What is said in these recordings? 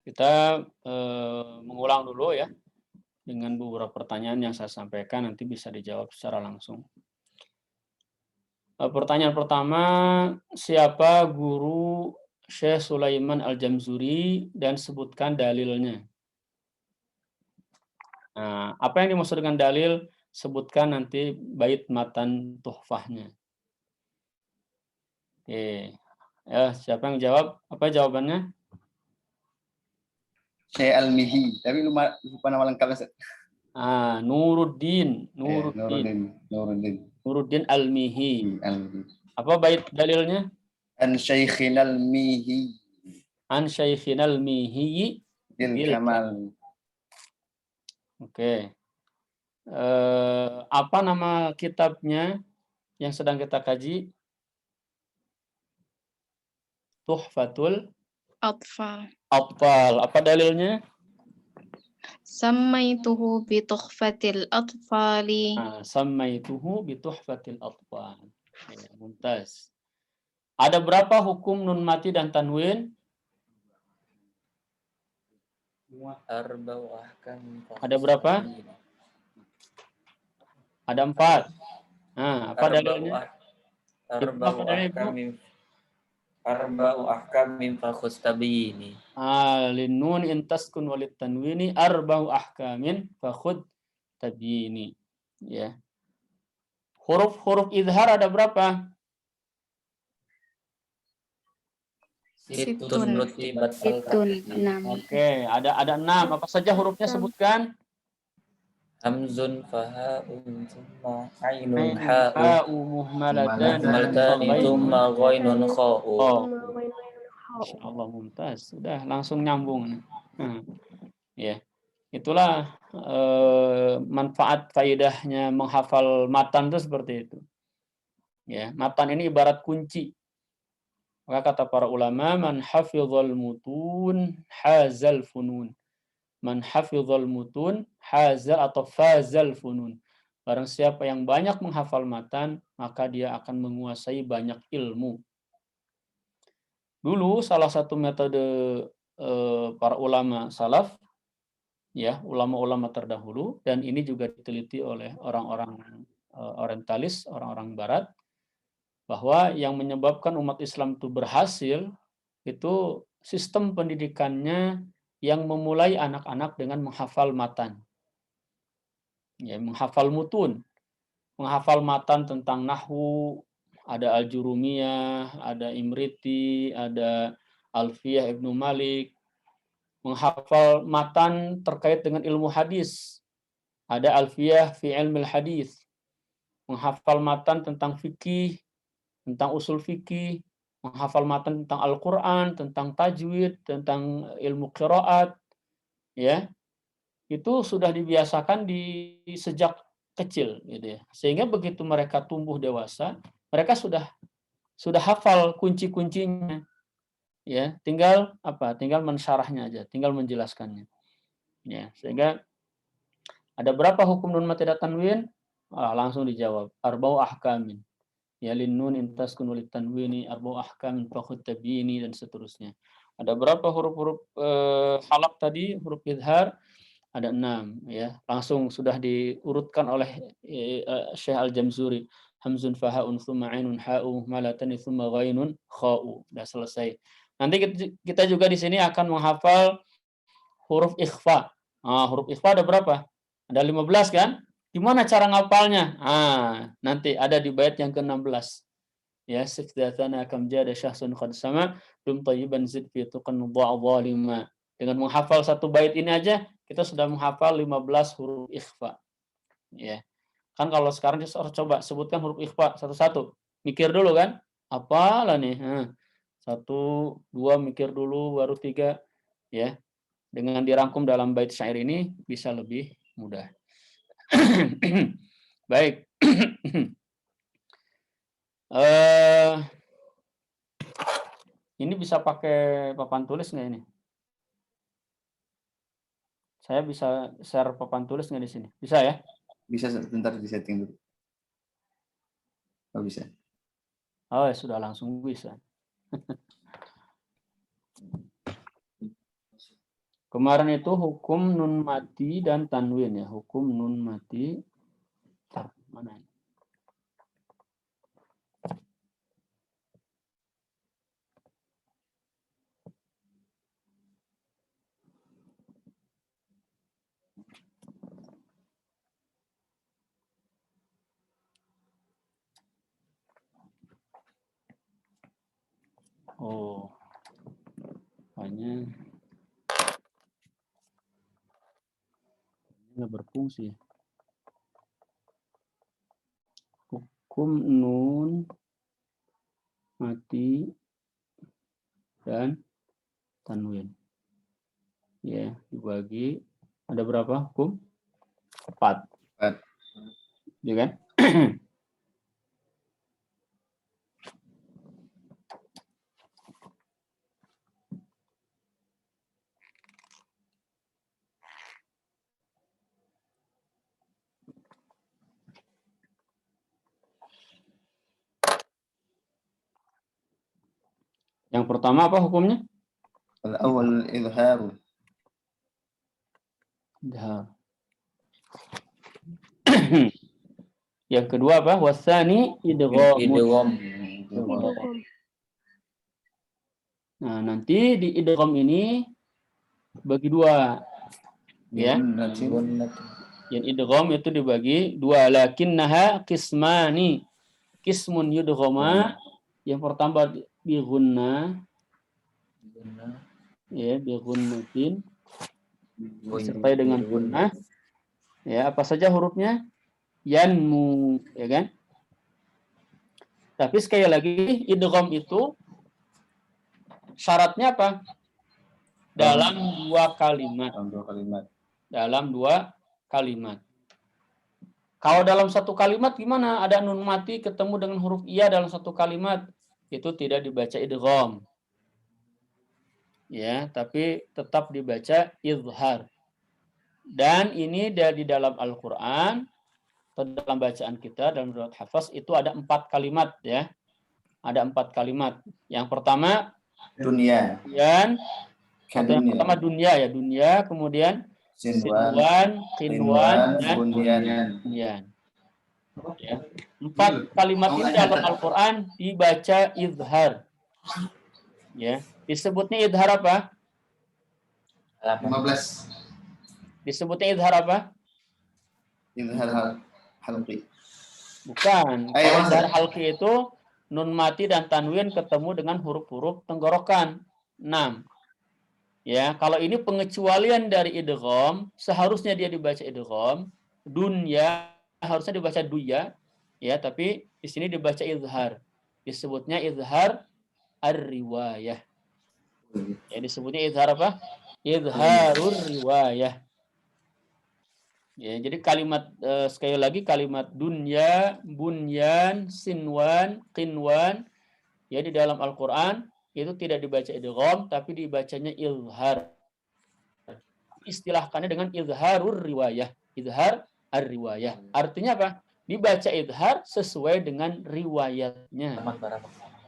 Kita mengulang dulu ya dengan beberapa pertanyaan yang saya sampaikan, nanti bisa dijawab secara langsung. Pertanyaan pertama, siapa guru Syekh Sulaiman Al-Jamzuri dan sebutkan dalilnya. Nah, apa yang dimaksud dengan dalil? Sebutkan nanti bait matan tuhfahnya. Oke. Ya, siapa yang jawab? Apa jawabannya? Syekh Al-Mihi, tapi lupa nama lengkapnya. Nuruddin Al-Mihi. Apa bait dalilnya? An Syaikhin Al-Mihi. An Syaikhin Al-Mihi bil Kamal. Oke. Apa nama kitabnya yang sedang kita kaji? Tuhfatul Atfal. Apa dalilnya? Sammaituhu bi tuhfatil atfali. Sammaituhu bi tuhfatil atfal. Ya, mumtaz. Ada berapa hukum nun mati dan tanwin? Ada berapa? Ada 4. Nah, apa dalilnya? Arba'u ahkam min fakhus tabiini. Linnun intaskun walid tanwini arba'u ahkamin fakhud tabiini. Ya. Huruf-huruf izhar ada berapa? Situn. Oke, ada 6. Apa saja hurufnya sebutkan? Hamzun fahaun thumma ainun ha'u muhmalatani thumma ghainun kha'u. Insyaallah mumtaz. Sudah langsung nyambung. Ya. Itulah manfaat faedahnya menghafal matan itu seperti itu. Ya, matan ini ibarat kunci. Maka kata para ulama, man hafizal mutun hazal funun. Man hafizal mutun hazal atau fazal funun. Barang siapa yang banyak menghafal matan, maka dia akan menguasai banyak ilmu. Dulu salah satu metode para ulama salaf, ya, ulama-ulama terdahulu, dan ini juga diteliti oleh orang-orang orientalis, orang-orang barat, bahwa yang menyebabkan umat Islam itu berhasil itu sistem pendidikannya yang memulai anak-anak dengan menghafal matan. Ya, menghafal mutun. Menghafal matan tentang nahwu, ada Al-Jurumiyah, ada Imriti, ada Alfiyah Ibnu Malik. Menghafal matan terkait dengan ilmu hadis. Ada Alfiyah fi ilmil hadis. Menghafal matan tentang fikih, tentang usul fikih, menghafal matan tentang Al-Quran, tentang tajwid, tentang ilmu qiraat, ya, itu sudah dibiasakan sejak kecil, gitu ya. Sehingga begitu mereka tumbuh dewasa, mereka sudah hafal kunci-kuncinya, ya. Tinggal apa? Tinggal mensyarahnya aja, tinggal menjelaskannya, ya. Sehingga ada berapa hukum nun mati dan tanwin? Langsung dijawab. Arba'u ahkamin. Ya linnun intaskun walid tanwini arba'u ahkamin fakhud tabiini dan seterusnya. Ada berapa huruf-huruf halaq tadi, huruf idhar? Ada 6, ya. Langsung sudah diurutkan oleh Syekh Al-Jamzuri. Hamzun fahaun thumma ainun ha'u malatani thumma ghainun kha'u. Sudah selesai. Nanti kita juga di sini akan menghafal huruf ikhfa. Huruf ikhfa ada berapa? Ada 15 kan? Gimana cara ngapalnya? Nanti ada di bait yang ke-16. Ya, sikdatana kam jada syahsun qad sama dum tayyiban zid fi tuqan dha'dhalima. Dengan menghafal satu bait ini aja kita sudah menghafal 15 huruf ikhfa. Ya. Kan kalau sekarang kita coba sebutkan huruf ikhfa satu-satu. Mikir dulu kan? Apalah nih? 1, 2 mikir dulu baru 3, ya. Dengan dirangkum dalam bait syair ini bisa lebih mudah. Baik. Ini bisa pakai papan tulis nggak ini? Saya bisa share papan tulis nggak di sini? Bisa ya? Bisa, sebentar di setting dulu. Oh, bisa. Oh, ya sudah langsung bisa. Kemarin itu hukum nun mati dan tanwin ya. Hukum nun mati. Mana ini? Oh, hanya nggak berfungsi. Hukum nun mati dan tanwin. Ya, dibagi ada berapa hukum? 4. 4. Ya kan? Yang pertama apa hukumnya? Al-awwal al-izhar. Idhar. Yang kedua apa? Wasani idgham. Idgham. Nah, nanti di idgham ini bagi 2. Ya. Yang idgham itu dibagi 2. Lakinnaha qismani. Qismun yudghama. Yang pertama bi gunna. Ya, bi gunnatin. Disertai dengan gunnah. Ya, apa saja hurufnya? Yanmu, ya kan? Tapi sekali lagi idgham itu syaratnya apa? Dalam 2 kalimat. Dalam 2 kalimat. Kalau dalam 1 kalimat gimana? Ada nun mati ketemu dengan huruf iya dalam 1 kalimat, itu tidak dibaca idgham. Ya, tapi tetap dibaca izhar. Dan ini dari dalam Al-Qur'an atau dalam bacaan kita dalam surat Hafaz itu ada 4 kalimat ya. Ada 4 kalimat. Yang pertama Dunia. yang pertama dunia ya, dunia, kemudian sinwan, qinwan, dan bunyan. Ya. 4 kalimat ini dalam Al-Qur'an dibaca izhar. Ya. Disebutnya izhar apa? 15. Disebutnya izhar apa? Izhar halqi. Bukan. Kalau izhar halqi itu nun mati dan tanwin ketemu dengan huruf-huruf tenggorokan. 6. Ya, kalau ini pengecualian dari idgham, seharusnya dia dibaca idgham, dunya harusnya dibaca duya, ya, tapi di sini dibaca izhar. Disebutnya izhar ar-riwayah. Ya, disebutnya izhar apa? Izharur riwayah. Ya, jadi kalimat sekali lagi kalimat dunya, bunyan, sinwan, qinwan ya di dalam Al-Qur'an itu tidak dibaca idgham tapi dibacanya izhar. Istilahkannya dengan izharur riwayah. Izhar ar-riwayah. Artinya apa? Dibaca izhar sesuai dengan riwayatnya.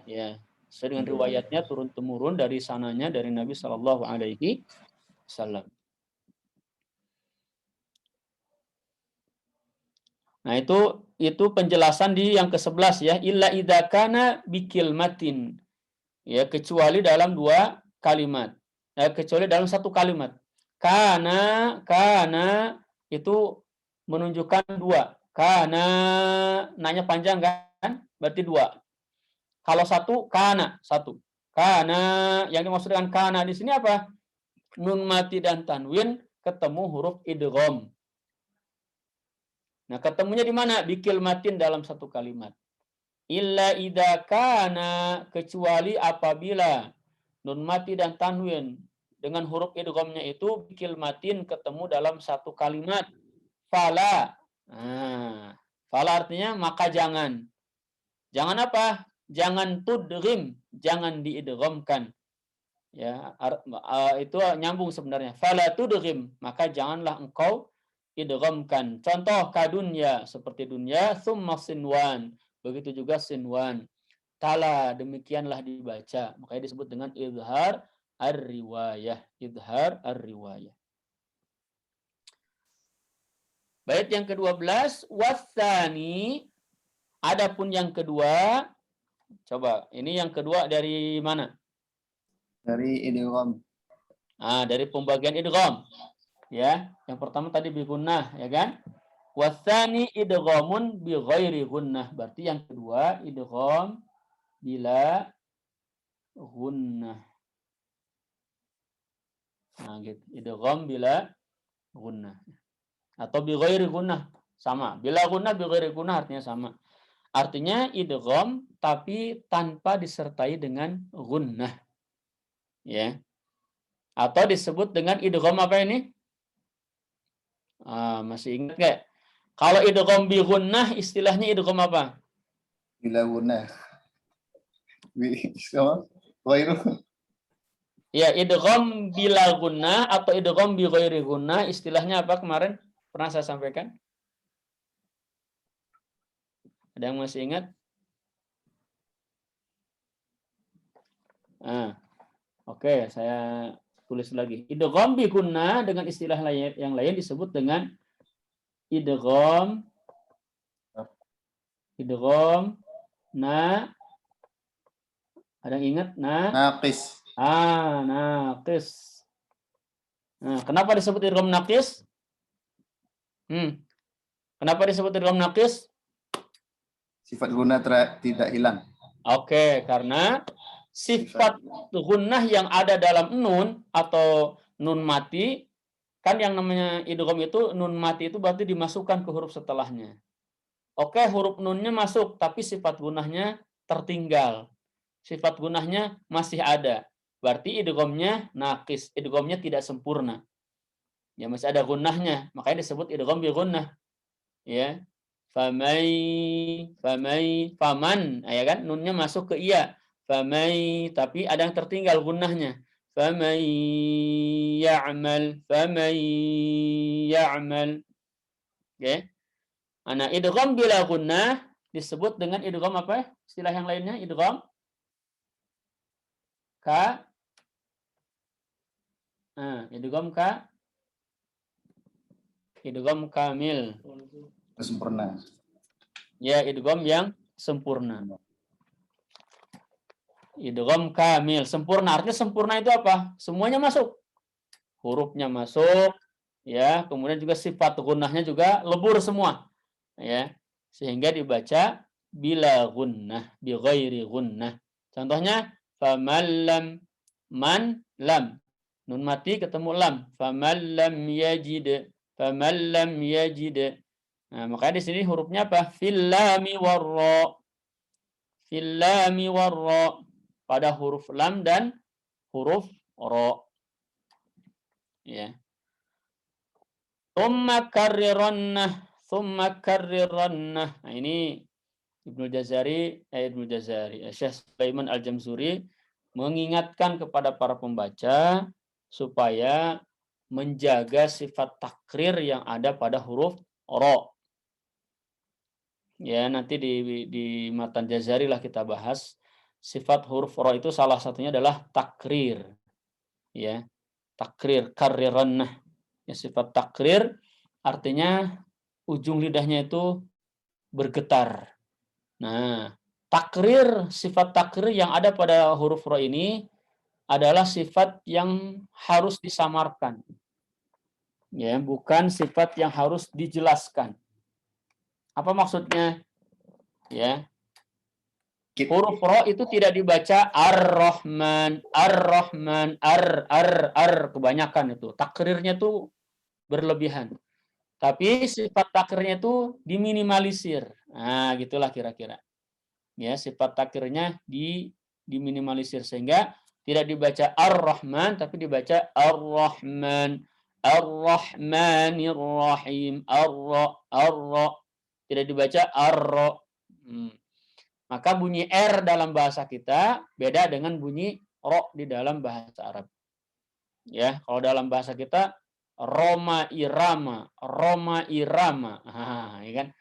Ya, sesuai dengan riwayatnya turun-temurun dari sananya dari Nabi Shallallahu alaihi wasallam. Nah, itu penjelasan di yang ke-11 ya. Illa idza kana bikilmatin. Ya, kecuali dalam 2 kalimat. Kecuali dalam 1 kalimat. Kana itu menunjukkan 2. Kana nanya panjang kan? Berarti 2. Kalau 1 kana 1. Kana yang dimaksud dengan kana di sini apa? Nun mati dan tanwin ketemu huruf idgham. Nah, ketemunya di mana? Bikilmatin dalam 1 kalimat. Illa idza kana, kecuali apabila nun mati dan tanwin dengan huruf idghamnya itu bikilmatin ketemu dalam 1 kalimat. Fala. Nah, fala artinya maka jangan. Jangan apa? Jangan tudghim, jangan diidghamkan. Ya, itu nyambung sebenarnya. Fala tudghim, maka janganlah engkau idghamkan. Contoh kadunya seperti dunya, summa sinwan. Begitu juga sinwan. Tala, demikianlah dibaca. Makanya disebut dengan izhar ar-riwayah. Idhar ar-riwayah. Bait yang ke-12, watsani, adapun yang kedua, coba ini yang kedua dari mana? Dari idgham. Dari pembagian idgham. Ya, yang pertama tadi bi gunnah, ya kan? Watsani idghamun bi ghairi gunnah. Berarti yang kedua idgham bila gunnah. Nah, gitu. Idgham bila gunnah. Atau bi ghairi gunnah, sama. Bila gunnah bi ghairi gunnah artinya sama. Artinya idgham tapi tanpa disertai dengan gunnah. Ya. Atau disebut dengan idgham apa ini? Masih ingat nggak? Kalau idgham bi gunnah istilahnya idgham apa? Bila gunnah. Sama? Ghairu. Ya, idgham bila gunnah atau idgham bi ghairi gunnah istilahnya apa kemarin? Pernah saya sampaikan? Ada yang masih ingat? Oke, saya tulis lagi. Idgham bi gunnah dengan istilah yang lain disebut dengan idgham na, ada yang ingat? Naqis. Naqis. Nah, kenapa disebut idgham naqis? Kenapa disebut idgham naqis? Sifat guna tidak hilang. Oke, karena sifat gunnah yang ada dalam nun atau nun mati, kan yang namanya idgham itu nun mati itu berarti dimasukkan ke huruf setelahnya. Oke, huruf nunnya masuk, tapi sifat gunnahnya tertinggal. Sifat gunnahnya masih ada. Berarti idghamnya naqis, idghamnya tidak sempurna. Ya, masih ada gunnahnya, makanya disebut idgham bi gunnah. Ya. Faman, ya kan? Nunnya masuk ke iya. Famai, tapi ada yang tertinggal gunnahnya. Famai ya'mal. Oke. Nah, idgham bila gunnah disebut dengan idgham apa? Istilah yang lainnya idgham idgham kamil. Sempurna. Ya, idgham yang sempurna. Idgham kamil, sempurna. Artinya sempurna itu apa? Semuanya masuk. Hurufnya masuk, ya, kemudian juga sifat gunnahnya juga lebur semua. Ya. Sehingga dibaca bila gunnah, bi ghairi gunnah. Contohnya faman lam. Nun mati ketemu lam. Faman lam yajid. Nah, makanya di sini hurufnya apa? Fil lami warra. Pada huruf lam dan huruf ra. Ya. Tsumma karrirannah. Nah, ini Ibnu Jazari, Syekh Sulaiman Al-Jamzuri mengingatkan kepada para pembaca supaya menjaga sifat takrir yang ada pada huruf ra. Ya, nanti di matan Jazari lah kita bahas. Sifat huruf ra itu salah satunya adalah takrir. Ya. Takrir, karrirannah. Ya, sifat takrir artinya ujung lidahnya itu bergetar. Nah, sifat takrir yang ada pada huruf ra ini adalah sifat yang harus disamarkan. Ya, bukan sifat yang harus dijelaskan. Apa maksudnya? Ya. Huruf ra itu tidak dibaca ar-Rahman, kebanyakan itu. Takrirnya itu berlebihan. Tapi sifat takrirnya itu diminimalisir. Nah, gitulah kira-kira. Ya, sifat takrirnya diminimalisir sehingga tidak dibaca ar-Rahman tapi dibaca ar-Rahman, ar-Rahmanir Rahim, ar-ra. Tidak dibaca ar-ra. Maka bunyi R dalam bahasa kita beda dengan bunyi ro di dalam bahasa Arab. Ya, kalau dalam bahasa kita Roma irama. Ya kan?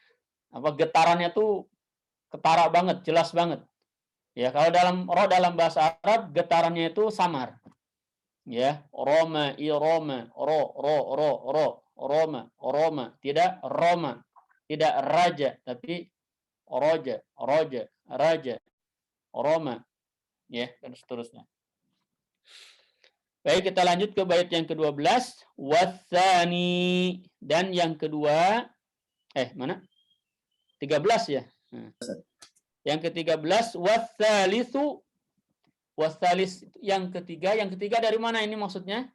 Apa getarannya tuh ketara banget, jelas banget. Ya, kalau dalam bahasa Arab getarannya itu samar. Ya, roma, iroma, roma, tidak roma, tidak raja, tapi roja, raja, roma, ya, dan seterusnya. Baik, kita lanjut ke bait yang ke-12. Watsani, dan yang kedua, mana? 13 ya. Yang ke-13, watsalitsu, watsalis yang ketiga dari mana ini maksudnya?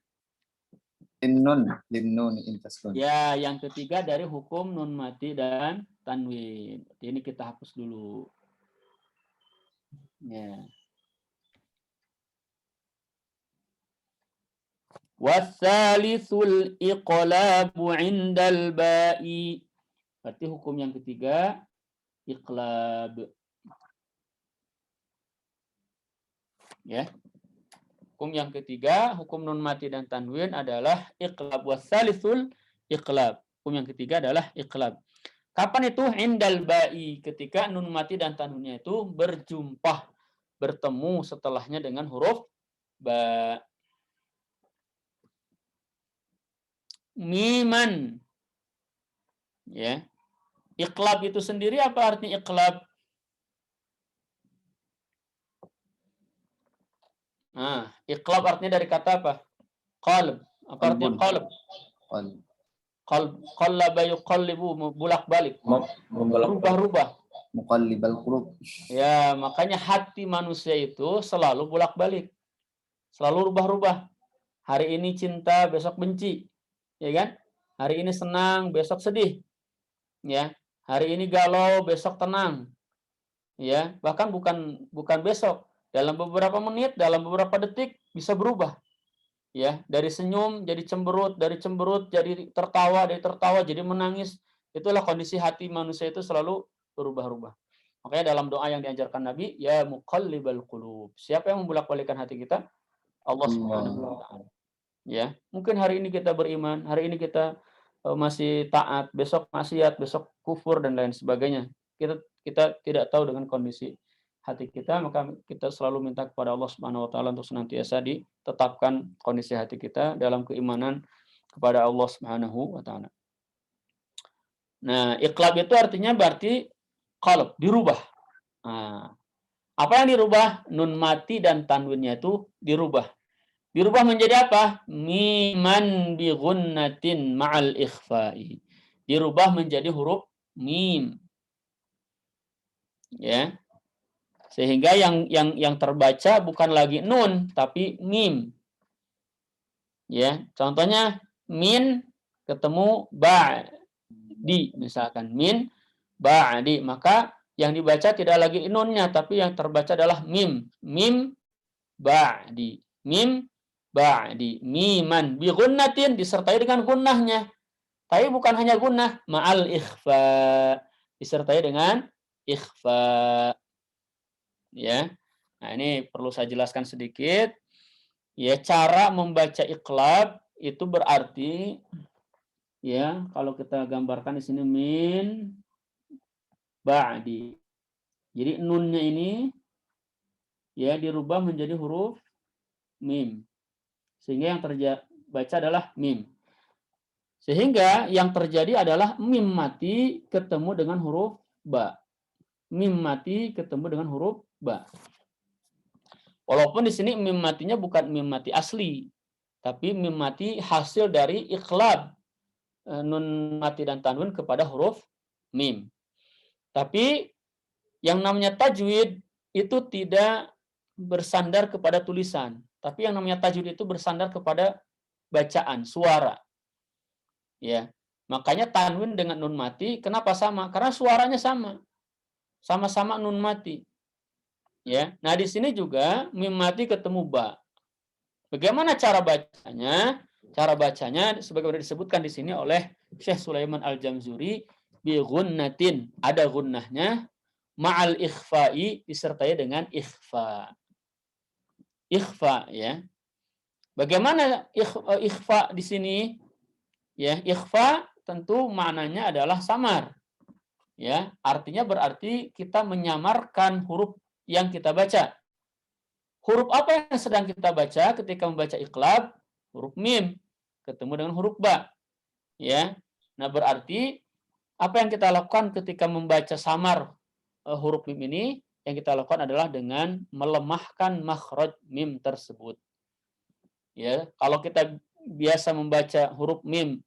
Linnun intaskun. Ya, yang ketiga dari hukum nun mati dan tanwin. Ini kita hapus dulu. Ya. Watsalitsul iqlabu 'indal ba'i. Berarti hukum yang ketiga iqlab. Ya. Hukum yang ketiga, hukum nun mati dan tanwin adalah iqlab. Watsalitsul iqlab. Hukum yang ketiga adalah iqlab. Kapan itu? Indal ba'i, ketika nun mati dan tanwinnya itu bertemu setelahnya dengan huruf ba. Miman. Ya. Iqlab itu sendiri apa artinya iqlab? Nah, iqlab artinya dari kata apa? Qalb. Apa artinya qalb? Qallaba yuqallibu, bolak-balik. Berubah-ubah. Muqallibal qulub. Ya, makanya hati manusia itu selalu bolak-balik. Selalu rubah-rubah. Hari ini cinta, besok benci. Ya kan? Hari ini senang, besok sedih. Ya. Hari ini galau, besok tenang. Ya, bahkan bukan besok. Dalam beberapa menit, dalam beberapa detik bisa berubah. Ya, dari senyum jadi cemberut, dari cemberut jadi tertawa, dari tertawa jadi menangis. Itulah kondisi hati manusia itu selalu berubah-ubah. Makanya dalam doa yang diajarkan Nabi, ya muqallibal qulub. Siapa yang membolak-balikkan hati kita? Allah Subhanahu wa taala. Ya, mungkin hari ini kita beriman, hari ini kita masih taat, besok maksiat, besok kufur dan lain sebagainya. Kita tidak tahu dengan kondisi hati kita, maka kita selalu minta kepada Allah Subhanahu wa taala untuk senantiasa ditetapkan kondisi hati kita dalam keimanan kepada Allah Subhanahu wa taala. Nah, iqlab itu artinya berarti qalb, dirubah. Nah, apa yang dirubah? Nun mati dan tanwinnya itu dirubah. Dirubah menjadi apa? Miman bi gunnatin ma'al ikhfa'i. Dirubah menjadi huruf mim. Ya. Sehingga yang terbaca bukan lagi nun tapi mim. Ya, contohnya min ketemu ba'di, misalkan min ba'di, maka yang dibaca tidak lagi nunnya tapi yang terbaca adalah mim. Mim ba'di. Mim ba'di. Miman bi gunnatin disertai dengan gunnahnya. Tapi bukan hanya gunnah, ma'al ikhfa, disertai dengan ikhfa. Ya. Nah, ini perlu saya jelaskan sedikit. Ya, cara membaca iqlab itu berarti ya, kalau kita gambarkan di sini min ba'di. Jadi nunnya ini ya dirubah menjadi huruf mim. Sehingga yang terbaca adalah mim. Sehingga yang terjadi adalah mim mati ketemu dengan huruf ba. Mim mati ketemu dengan huruf ba. Walaupun di sini mim matinya bukan mim mati asli, tapi mim mati hasil dari iqlab nun mati dan tanwin kepada huruf mim. Tapi yang namanya tajwid itu tidak bersandar kepada tulisan, tapi yang namanya tajwid itu bersandar kepada bacaan, suara. Ya, makanya tanwin dengan nun mati kenapa sama? Karena suaranya sama. Sama-sama nun mati. Ya. Nah, di sini juga mim mati ketemu ba. Bagaimana cara bacanya? Cara bacanya sebagaimana disebutkan di sini oleh Syekh Sulaiman Al-Jamzuri, bi gunnatin, ada gunnahnya, ma'al ikhfa'i, disertai dengan ikhfa. Ikhfa, ya. Bagaimana ikhfa di sini? Ya, ikhfa tentu maknanya adalah samar. Ya, artinya berarti kita menyamarkan huruf yang kita baca. Huruf apa yang sedang kita baca ketika membaca iqlab? Huruf mim ketemu dengan huruf ba. Ya. Nah, berarti apa yang kita lakukan ketika membaca samar huruf mim ini? Yang kita lakukan adalah dengan melemahkan makhraj mim tersebut. Ya, kalau kita biasa membaca huruf mim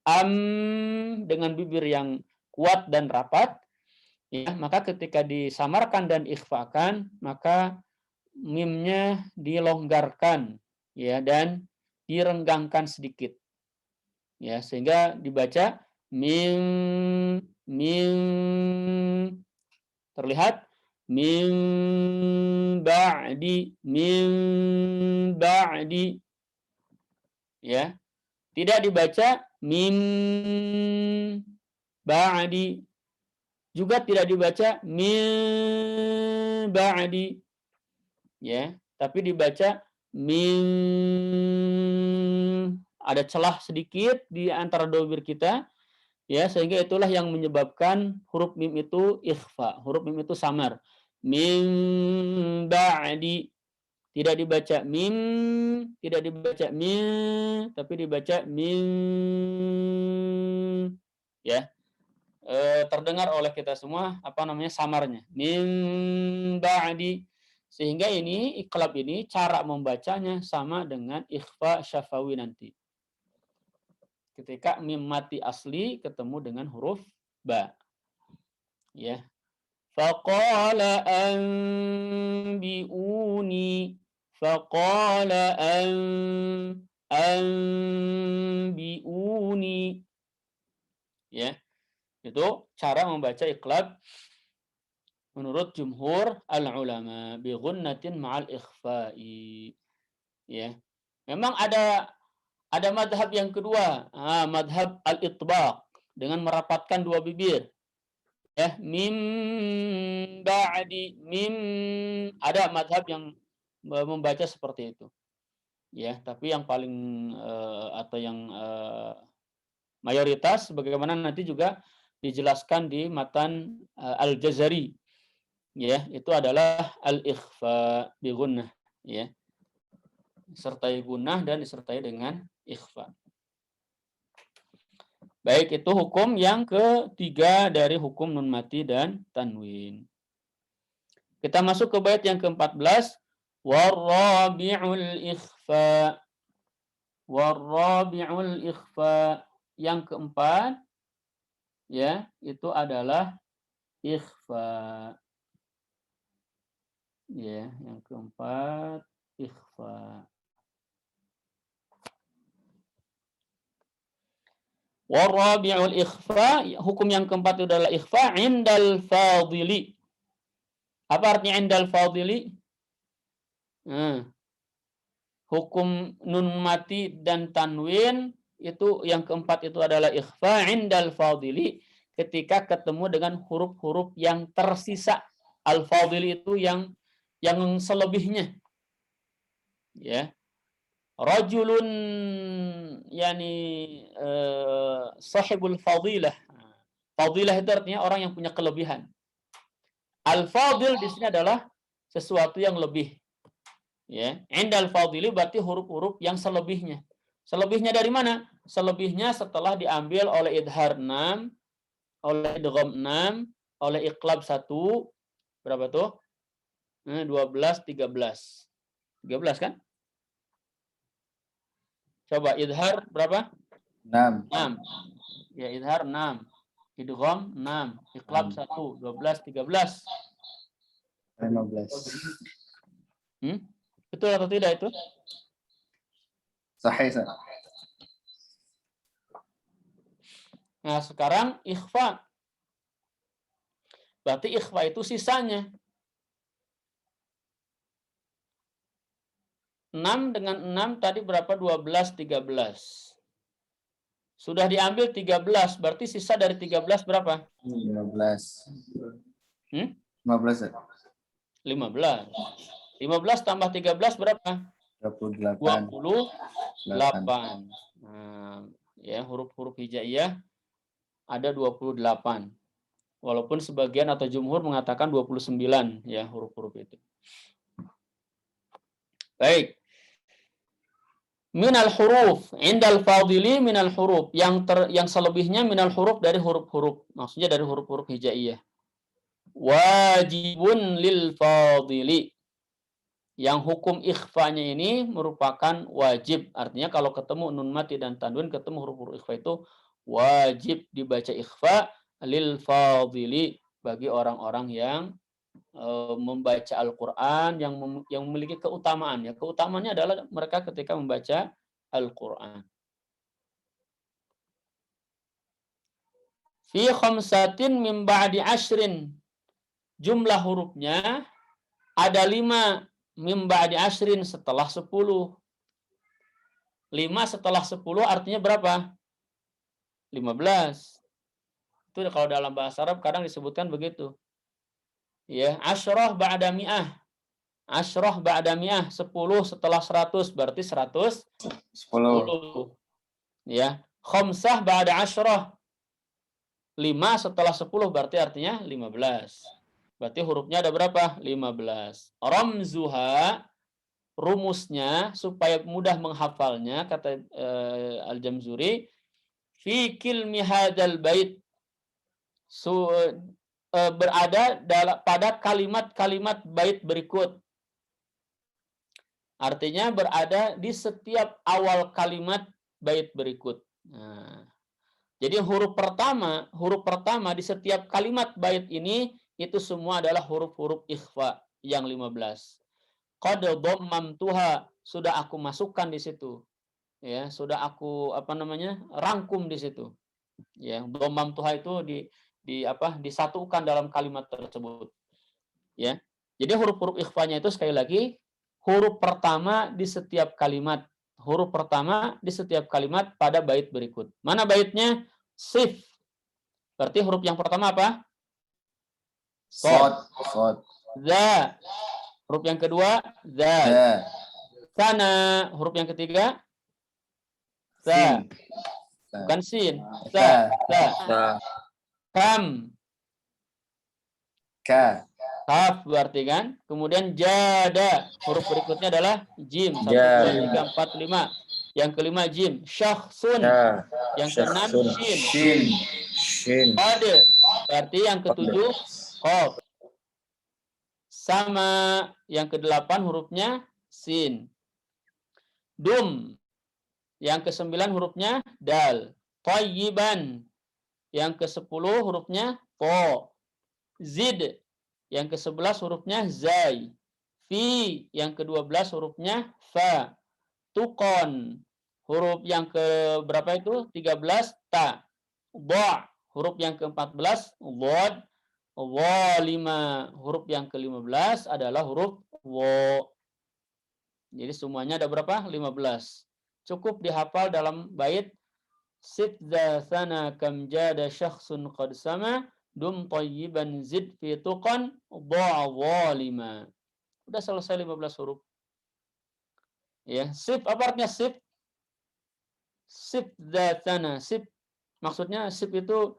dengan bibir yang kuat dan rapat, ya, maka ketika disamarkan dan ikhfakan, maka mimnya dilonggarkan, ya, dan direnggangkan sedikit, ya, sehingga dibaca mim terlihat mim ba'di, ya, tidak dibaca mim ba'di, juga tidak dibaca mim ba'di, ya, tapi dibaca mim, ada celah sedikit di antara dua bibir kita, ya, sehingga itulah yang menyebabkan huruf mim itu ikhfa, huruf mim itu samar. Mim ba'di, tidak dibaca mim, tidak dibaca mim, tapi dibaca mim, ya. Terdengar oleh kita semua apa namanya samarnya, mim ba'di, sehingga ini iqlab ini cara membacanya sama dengan ikhfa syafawi nanti. Ketika mim mati asli ketemu dengan huruf ba, ya. Faqala anbi'uni, faqala anbi'uni, ya. Itu cara membaca iqlab menurut jumhur al-ulama bi ghunnatin ma'al ikhfa'i, ya. Memang ada madhab yang kedua, madhab al-itbaq, dengan merapatkan dua bibir, ya, mim ba'di mim, ada madhab yang membaca seperti itu, ya, tapi yang paling atau yang mayoritas sebagaimana nanti juga dijelaskan di matan al-Jazari, ya, itu adalah al-ikhfa bi gunnah, ya, disertai gunnah dan disertai dengan ikhfa. Baik, itu hukum yang ketiga dari hukum nun mati dan tanwin. Kita masuk ke bait yang ke-14. Warabi'ul ikhfa. Warabi'ul ikhfa. Yang keempat, ya, itu adalah ikhfa. Ya, yang keempat ikhfa. Warabi'ul ikhfa, hukum yang keempat itu adalah ikhfa indal fadili. Apa artinya indal fadili? Hukum nun mati dan tanwin itu yang keempat itu adalah ikhfa indal fadili ketika ketemu dengan huruf-huruf yang tersisa. Al fadili itu yang selebihnya, ya. Rajulun yani sahibul fadilah. Fadilah itu artinya orang yang punya kelebihan. Al-fadil di sini adalah sesuatu yang lebih. Ya, indal fadili berarti huruf-huruf yang selebihnya. Selebihnya dari mana? Selebihnya setelah diambil oleh idhar 6, oleh idgham 6, oleh iqlab 1, berapa tuh? 12, 13. 13 kan? Coba idhar berapa? 6. 6. Ya, idhar 6. Idgham 6. Iqlab 1. 12, 13. 15. Betul atau tidak itu? Sahih, Sir. Nah, sekarang ikhfa. Berarti ikhfa itu sisanya. 6 dengan 6 tadi berapa? 12, 13. Sudah diambil 13, berarti sisa dari 13 berapa? 15. 15, Sir. 15. 15 tambah 13 berapa? 28. 28. Nah, ya, huruf-huruf hijaiyah ada 28. Walaupun sebagian atau jumhur mengatakan 29, ya, huruf-huruf itu. Baik. Minal huruf, indal fadili minal huruf, yang selebihnya minal huruf dari huruf-huruf, maksudnya dari huruf-huruf hijaiyah. Wajibun lil fadili, yang hukum ikhfanya ini merupakan wajib, artinya kalau ketemu nun mati dan tanwin, ketemu huruf-huruf ikhfa itu wajib dibaca ikhfa lil fadili, bagi orang-orang yang membaca Al-Quran, yang memiliki keutamaan. Ya, keutamaannya adalah mereka ketika membaca Al-Quran. Fi khamsatin min ba'di ashrin. Jumlah hurufnya ada 5 min ba'di ashrin, setelah 10. 5 setelah 10 artinya berapa? 15. Itu kalau dalam bahasa Arab kadang disebutkan begitu. Ya, asyrah ba'da mi'ah. Asyrah ba'da mi'ah, 10 setelah 100 berarti 110. Ya, khamsah ba'da asyrah, 5 setelah 10 berarti artinya 15. Berarti hurufnya ada berapa? 15. Ramzuha, rumusnya supaya mudah menghafalnya, kata Al-Jamzuri, fi kilmi hadzal bait, berada pada kalimat-kalimat bait berikut. Artinya berada di setiap awal kalimat bait berikut. Nah, jadi huruf pertama di setiap kalimat bait ini itu semua adalah huruf-huruf ikhfa yang 15. Qad dhammamtuha, sudah aku masukkan di situ. Ya, sudah aku rangkum di situ. Ya, dhammamtuha itu disatukan dalam kalimat tersebut. Ya. Jadi huruf-huruf ikhfanya itu sekali lagi huruf pertama di setiap kalimat. Huruf pertama di setiap kalimat pada bait berikut. Mana baitnya? Sif. Berarti huruf yang pertama apa? Sod. Za. Huruf yang kedua za. Sana. Huruf yang ketiga za. Bukan sin. Za. Kam. Ka. Kaf berarti kan. Kemudian jada. Huruf berikutnya adalah jim. 1, 2, 3, 4, 5. Yang kelima jim. Syakhsun. Yang keenam shin. Qad. Berarti yang ketujuh qaf. Sama. Yang kedelapan hurufnya sin. Dum. Yang ke-9 hurufnya dal. Thayyiban. Yang ke-10 hurufnya po. Zid. Yang ke-11 hurufnya zai. Fi. Yang ke-12 hurufnya fa. Tuqon. Huruf yang ke berapa itu? 13 ta. Dha. Huruf yang ke-14 dhad. Zalima. Huruf yang ke-15 adalah huruf wa. Jadi semuanya ada berapa? 15. Cukup dihafal dalam bait Sit dha thana kam jada syakhsun qad sama dum tayyiban zid fi tuqan dha zalima. Udah selesai 15 huruf. Ya, sif apa artinya sif? Sif dha thana. Sif maksudnya sif itu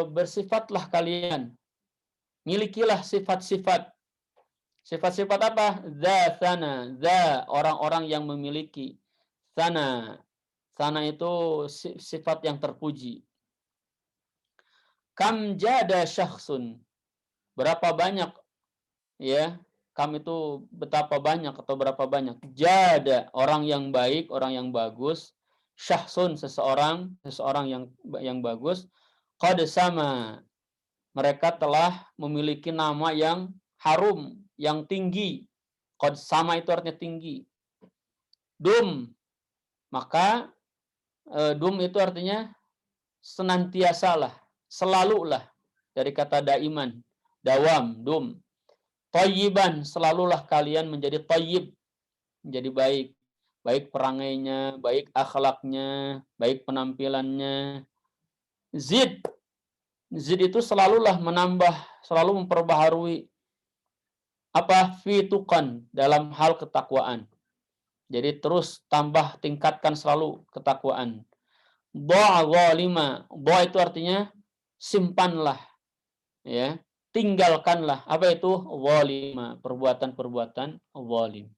bersifatlah kalian. Milikilah sifat-sifat. Sifat-sifat apa? Dha thana. Dha orang-orang yang memiliki. Thana. Sana itu sifat yang terpuji. Kam jada syakhsun. Berapa banyak, ya? Kam itu betapa banyak atau berapa banyak. Jada, orang yang baik, orang yang bagus. Syakhsun, seseorang yang bagus. Qad sama. Mereka telah memiliki nama yang harum, yang tinggi. Qad sama itu artinya tinggi. Dum. Maka dum itu artinya senantiasalah, selalulah, dari kata daiman, dawam, dum. Thayyiban, selalulah kalian menjadi thayyib, menjadi baik, baik perangainya, baik akhlaknya, baik penampilannya. Zid itu selalulah menambah, selalu memperbaharui apa? Fitukan, dalam hal ketakwaan. Jadi terus tambah, tingkatkan selalu ketakwaan. Dha zalima. Dha itu artinya simpanlah. Ya, tinggalkanlah. Apa itu? Zalima, perbuatan-perbuatan zalim.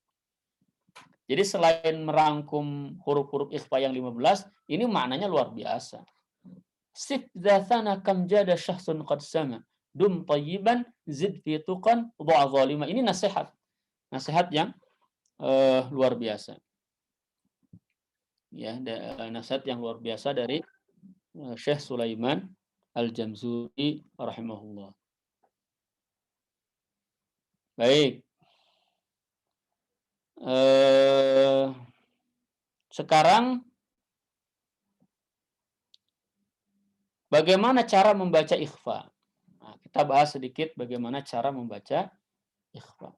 Jadi selain merangkum huruf-huruf ikhfa yang 15, ini maknanya luar biasa. Sif dzathana kam jada syahsun qad sama. Dum tayyiban zid fi tuqan dha' zalima. Ini nasihat. Nasihat yang luar biasa. Ya, nasihat yang luar biasa dari Syekh Sulaiman Al-Jamzuri rahimahullah. Baik. Sekarang bagaimana cara membaca ikhfa? Nah, kita bahas sedikit bagaimana cara membaca ikhfa.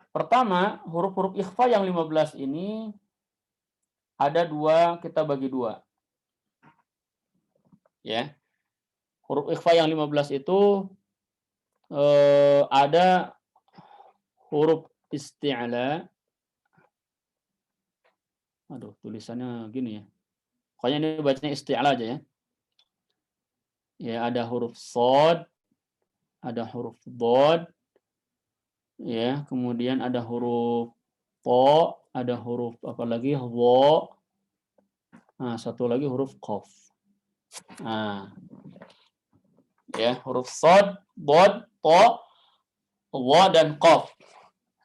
Pertama, huruf-huruf ikhfa yang 15 ini ada dua, kita bagi dua. Ya. Huruf ikhfa yang 15 itu ada huruf isti'la. Aduh, tulisannya gini ya. Pokoknya ini bacanya isti'la aja ya. Ya, ada huruf shad, ada huruf dhad, ya, kemudian ada huruf to, ada huruf apa lagi? Dha. Nah, satu lagi huruf qaf. Nah, ya, huruf shad, dhad, to, dha dan qaf.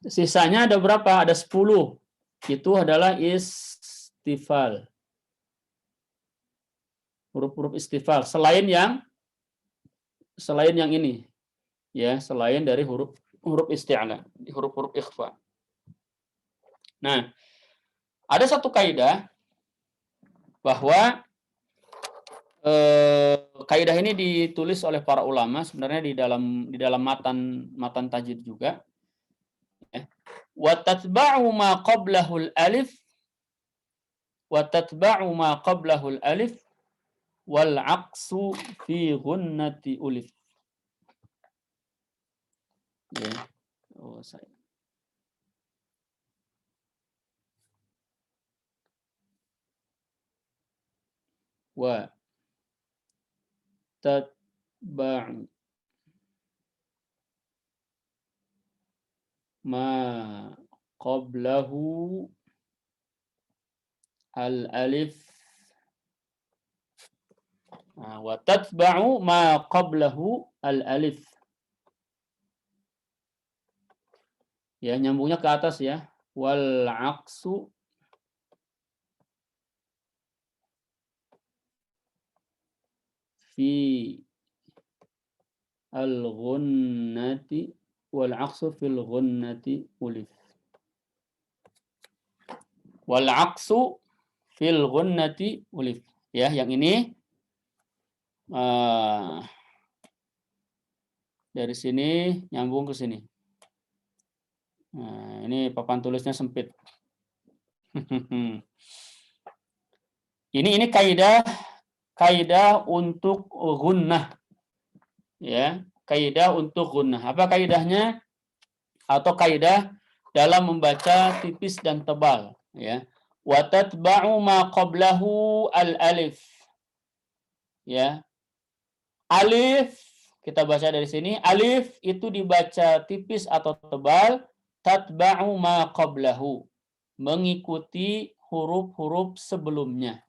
Sisanya ada berapa? Ada 10. Itu adalah istifal. Huruf-huruf istifal selain yang ini. Ya, selain dari huruf isti'la, huruf-huruf ikhfa. Nah, ada satu kaidah bahwa kaidah ini ditulis oleh para ulama sebenarnya di dalam matan tajwid juga. Ya. Wa tatba'u ma qablahu al-alif wal 'aqsu fi ghunnati ulif. Ya. Oh, saya. Wa tatba'u ma qablahu al-alif wa tatba'u ma qablahu al-alif. Ya, nyambungnya ke atas ya. Wal 'aqsu fi al-ghunnati wal 'aqsu fil ghunnati ulif. Wal 'aqsu fil ghunnati ulif. Ya, yang ini dari sini nyambung ke sini. Nah, ini papan tulisnya sempit. Ini kaidah untuk gunnah. Ya, kaidah untuk gunnah. Apa kaidahnya? Atau kaidah dalam membaca tipis dan tebal, ya. Wa tatba'u ma qablahu al-alif. Ya. Alif kita baca dari sini, alif itu dibaca tipis atau tebal, tatba'u ma qablahu, mengikuti huruf-huruf sebelumnya.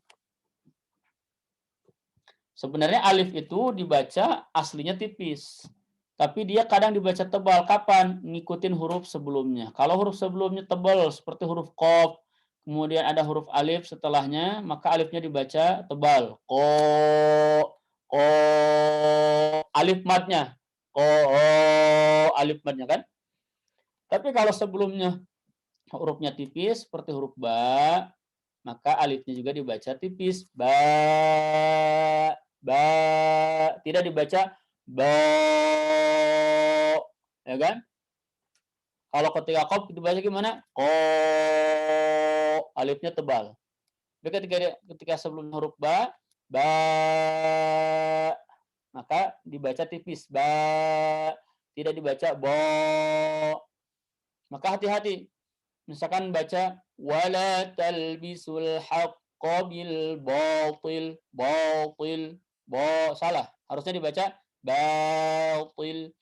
Sebenarnya alif itu dibaca aslinya tipis, tapi dia kadang dibaca tebal. Kapan? Ngikutin huruf sebelumnya. Kalau huruf sebelumnya tebal seperti huruf qaf, kemudian ada huruf alif setelahnya, maka alifnya dibaca tebal. Alif madnya. Alif madnya kan? Tapi kalau sebelumnya hurufnya tipis seperti huruf ba, maka alifnya juga dibaca tipis. Ba. Tidak dibaca ba. Ya kan? Kalau ketika qaf dibaca gimana? Alifnya tebal. Tapi ketika sebelum huruf ba, maka dibaca tipis. Ba. Tidak dibaca bo. Maka hati-hati. Misalkan baca wala talbisul haqqa bil batil. Salah. Harusnya dibaca batil.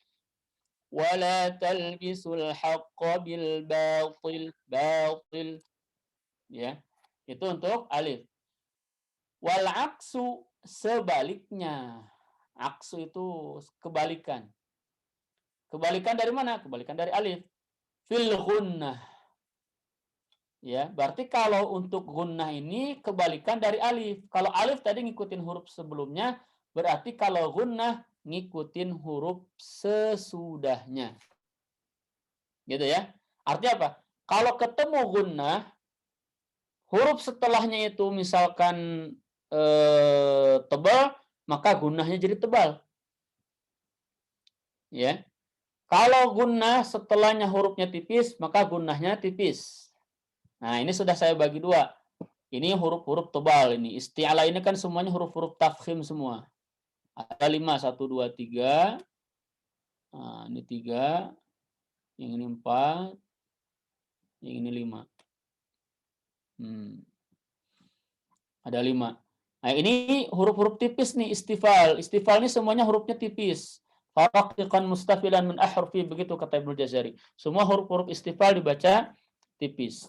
Wala talbisul haqqa bil batil. Batil. Ya. Itu untuk alif. Wal aksu sebaliknya. Aksu itu kebalikan. Kebalikan dari mana? Kebalikan dari alif. Fil gunnah. Ya, berarti kalau untuk gunnah ini kebalikan dari alif. Kalau alif tadi ngikutin huruf sebelumnya, berarti kalau gunnah ngikutin huruf sesudahnya. Gitu ya. Artinya apa? Kalau ketemu gunnah, huruf setelahnya itu misalkan tebal, maka gunnahnya jadi tebal. Ya. Kalau gunnah setelahnya hurufnya tipis, maka gunnahnya tipis. Nah, ini sudah saya bagi dua. Ini huruf-huruf tebal ini. Isti'ala ini kan semuanya huruf-huruf tafkhim semua. Ada 5, 1, 2, 3. Nah, ini 3. Yang ini 4. Yang ini 5. Ada 5. Nah, ini huruf-huruf tipis nih, istifal. Istifal ini semuanya hurufnya tipis. Faraqiqan mustafilan min ahrfi, begitu kata Ibnu Jazari. Semua huruf-huruf istifal dibaca tipis.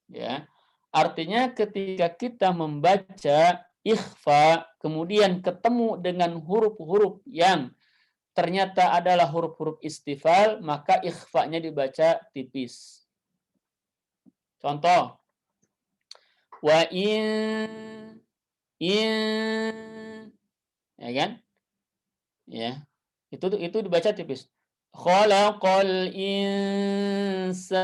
Ya. Artinya ketika kita membaca ikhfa kemudian ketemu dengan huruf-huruf yang ternyata adalah huruf-huruf istifal, maka ikhfa-nya dibaca tipis. Contoh, wa in, ya kan? Ya. Itu dibaca tipis. Khalaqal insana,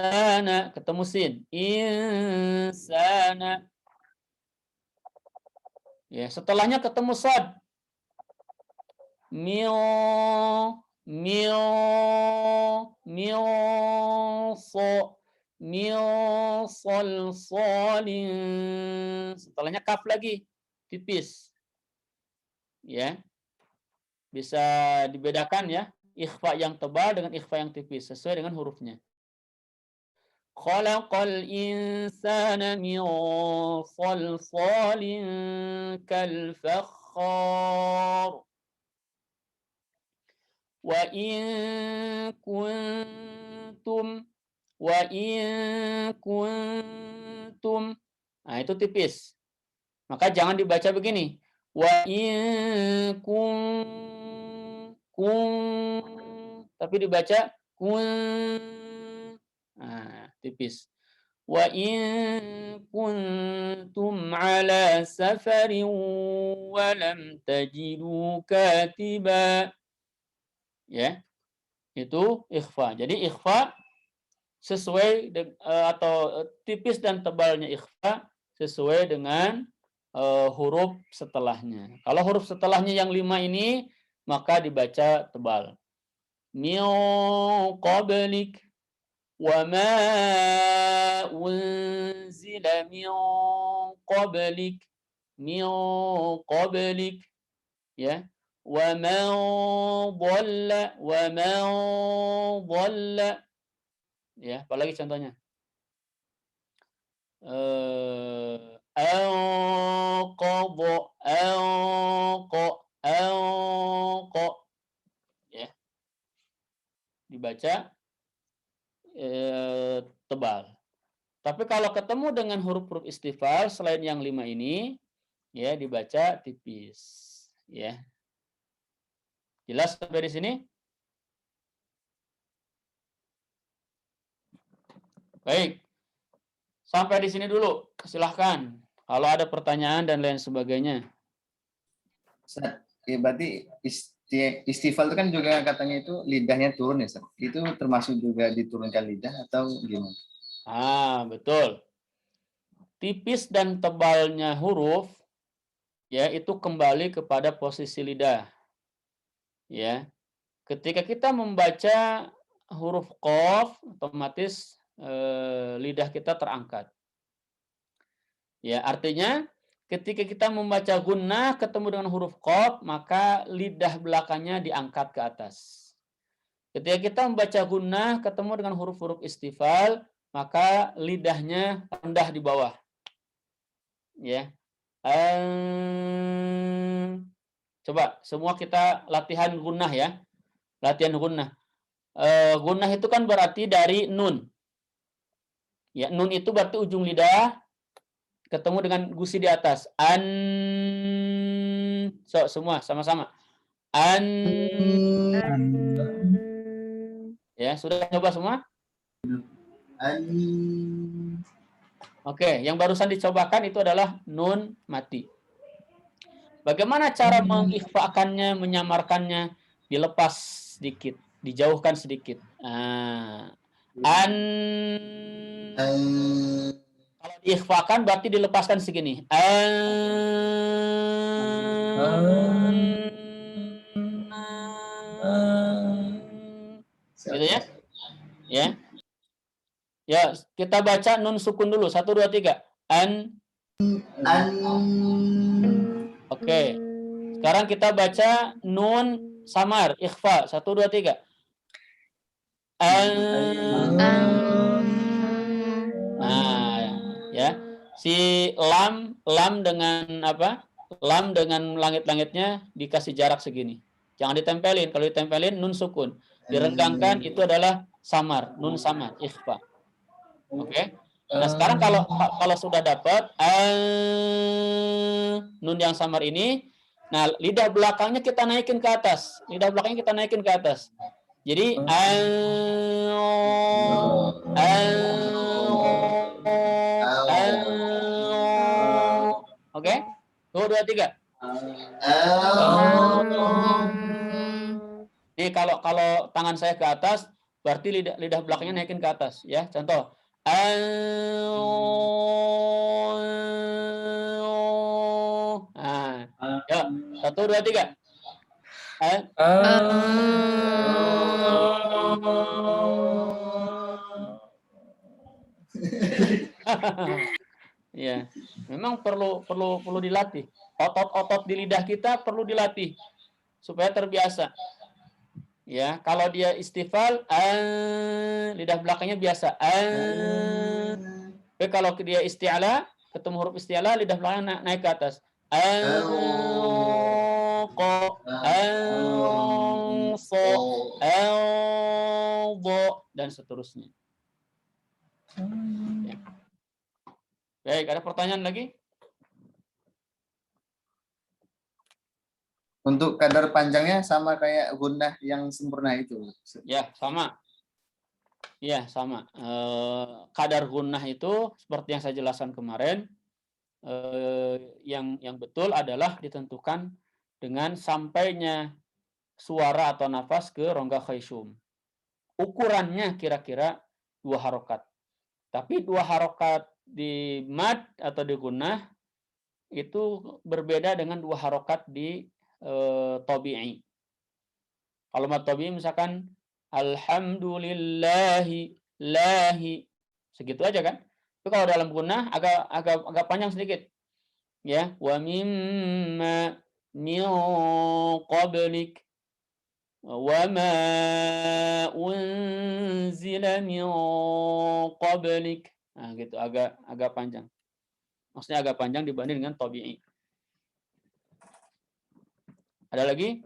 ketemu sin. Insana. Ya, setelahnya ketemu sad. Mil salsalin. Setelahnya kaf lagi, tipis. Ya. Bisa dibedakan ya, ikhfa yang tebal dengan ikhfa yang tipis sesuai dengan hurufnya. Khalaqal insana min salsalin kal fakhar. Wa in kuntum. Nah, itu tipis. Maka jangan dibaca begini. Wa in tapi dibaca nah, tipis. Wa in kuntum ala safarin wa lam tajidu katiba. Ya. Itu ikhfa. Jadi ikhfa sesuai atau tipis dan tebalnya ikhfa sesuai dengan huruf setelahnya. Kalau huruf setelahnya yang 5 ini, maka dibaca tebal. Min qablik wa ma unzila min qablik. Min qablik. Ya. Wa man dhalla. Ya, apalagi contohnya? Ya. Dibaca tebal. Tapi kalau ketemu dengan huruf-huruf istifal selain yang 5 ini, ya dibaca tipis. Ya. Jelas sampai di sini? Baik. Sampai di sini dulu. Silahkan. Kalau ada pertanyaan dan lain sebagainya. Ya, berarti istifal itu kan juga katanya itu lidahnya turun ya, Ustaz. Itu termasuk juga diturunkan lidah atau gimana? Betul. Tipis dan tebalnya huruf ya itu kembali kepada posisi lidah. Ya. Ketika kita membaca huruf qaf, otomatis lidah kita terangkat. Ya, artinya ketika kita membaca gunnah ketemu dengan huruf qaf, maka lidah belakangnya diangkat ke atas. Ketika kita membaca gunnah ketemu dengan huruf-huruf istifal, maka lidahnya rendah di bawah. Ya. Coba semua kita latihan gunnah ya. Latihan gunnah. Gunnah itu kan berarti dari nun. Ya, nun itu berarti ujung lidah ketemu dengan gusi di atas. So, semua sama-sama. Ya, sudah coba semua? Oke, yang barusan dicobakan itu adalah nun mati. Bagaimana cara mengikhfakannya, menyamarkannya? Dilepas sedikit, dijauhkan sedikit. Kalau diikhfakan berarti dilepaskan segini. Gitu ya? Ya. Ya, kita baca nun sukun dulu. 1, 2, 3. Oke. Sekarang kita baca nun samar, ikhfa. 1, 2, 3. Nah, ya. Si lam dengan apa? Lam dengan langit-langitnya dikasih jarak segini. Jangan ditempelin. Kalau ditempelin nun sukun. Direnggangkan itu adalah samar, nun samar, ikhfa. Oke. Nah, sekarang kalau sudah dapat nun yang samar ini, nah lidah belakangnya kita naikin ke atas. Lidah belakangnya kita naikin ke atas. Jadi oke. 1, 2, 3. Nih kalau tangan saya ke atas berarti lidah belakangnya naikin ke atas ya. Contoh. Nah, ya. 1, 2, 3. Ya, memang perlu dilatih. Otot-otot di lidah kita perlu dilatih supaya terbiasa. Ya, kalau dia istifal, lidah belakangnya biasa. Tapi kalau dia isti'ala, ketemu huruf isti'ala, lidah belakangnya naik ke atas. Dan seterusnya. Ya. Baik, ada pertanyaan lagi? Untuk kadar panjangnya sama kayak gunnah yang sempurna itu. Ya, sama. Ya, sama. Kadar gunnah itu seperti yang saya jelaskan kemarin, yang betul adalah ditentukan dengan sampainya suara atau nafas ke rongga khaysum. Ukurannya kira-kira 2 harokat. Tapi 2 harokat di mad atau di gunnah itu berbeda dengan 2 harokat di tabi'i. Kalau mad tabi'i misalkan alhamdulillahi lahi, segitu aja kan. Tapi kalau dalam gunnah agak panjang sedikit. Ya, wa mimma min qablik wa ma unzila min qablik. Nah, gitu agak panjang. Maksudnya agak panjang dibanding dengan tabi'i. Ada lagi?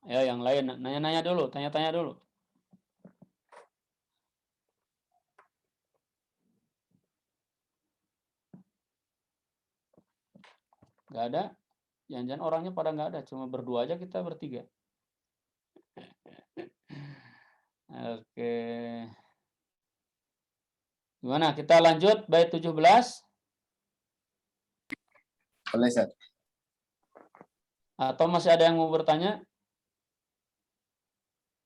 Ya, yang lain nanya-nanya dulu, tanya-tanya dulu. Nggak ada? Jangan-jangan orangnya pada nggak ada, cuma berdua aja kita bertiga. Oke. Gimana? Kita lanjut bait 17? Boleh, Ustaz. Atau masih ada yang mau bertanya?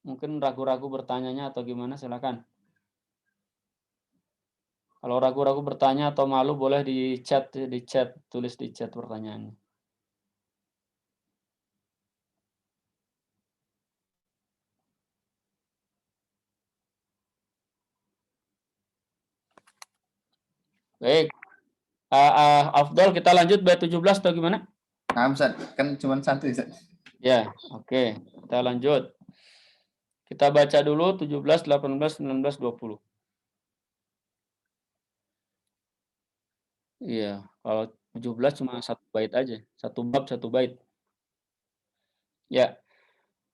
Mungkin ragu-ragu bertanyanya atau gimana, silakan. Kalau ragu-ragu bertanya atau malu boleh di chat, tulis di chat pertanyaannya. Baik. Afdol, kita lanjut bait 17 atau gimana? Nah, Ustaz, kan cuma satu, Ustaz. Ya, oke. Kita lanjut. Kita baca dulu 17, 18, 19, 20. Iya, kalau 17 cuma satu bait aja, satu bab satu bait. Ya.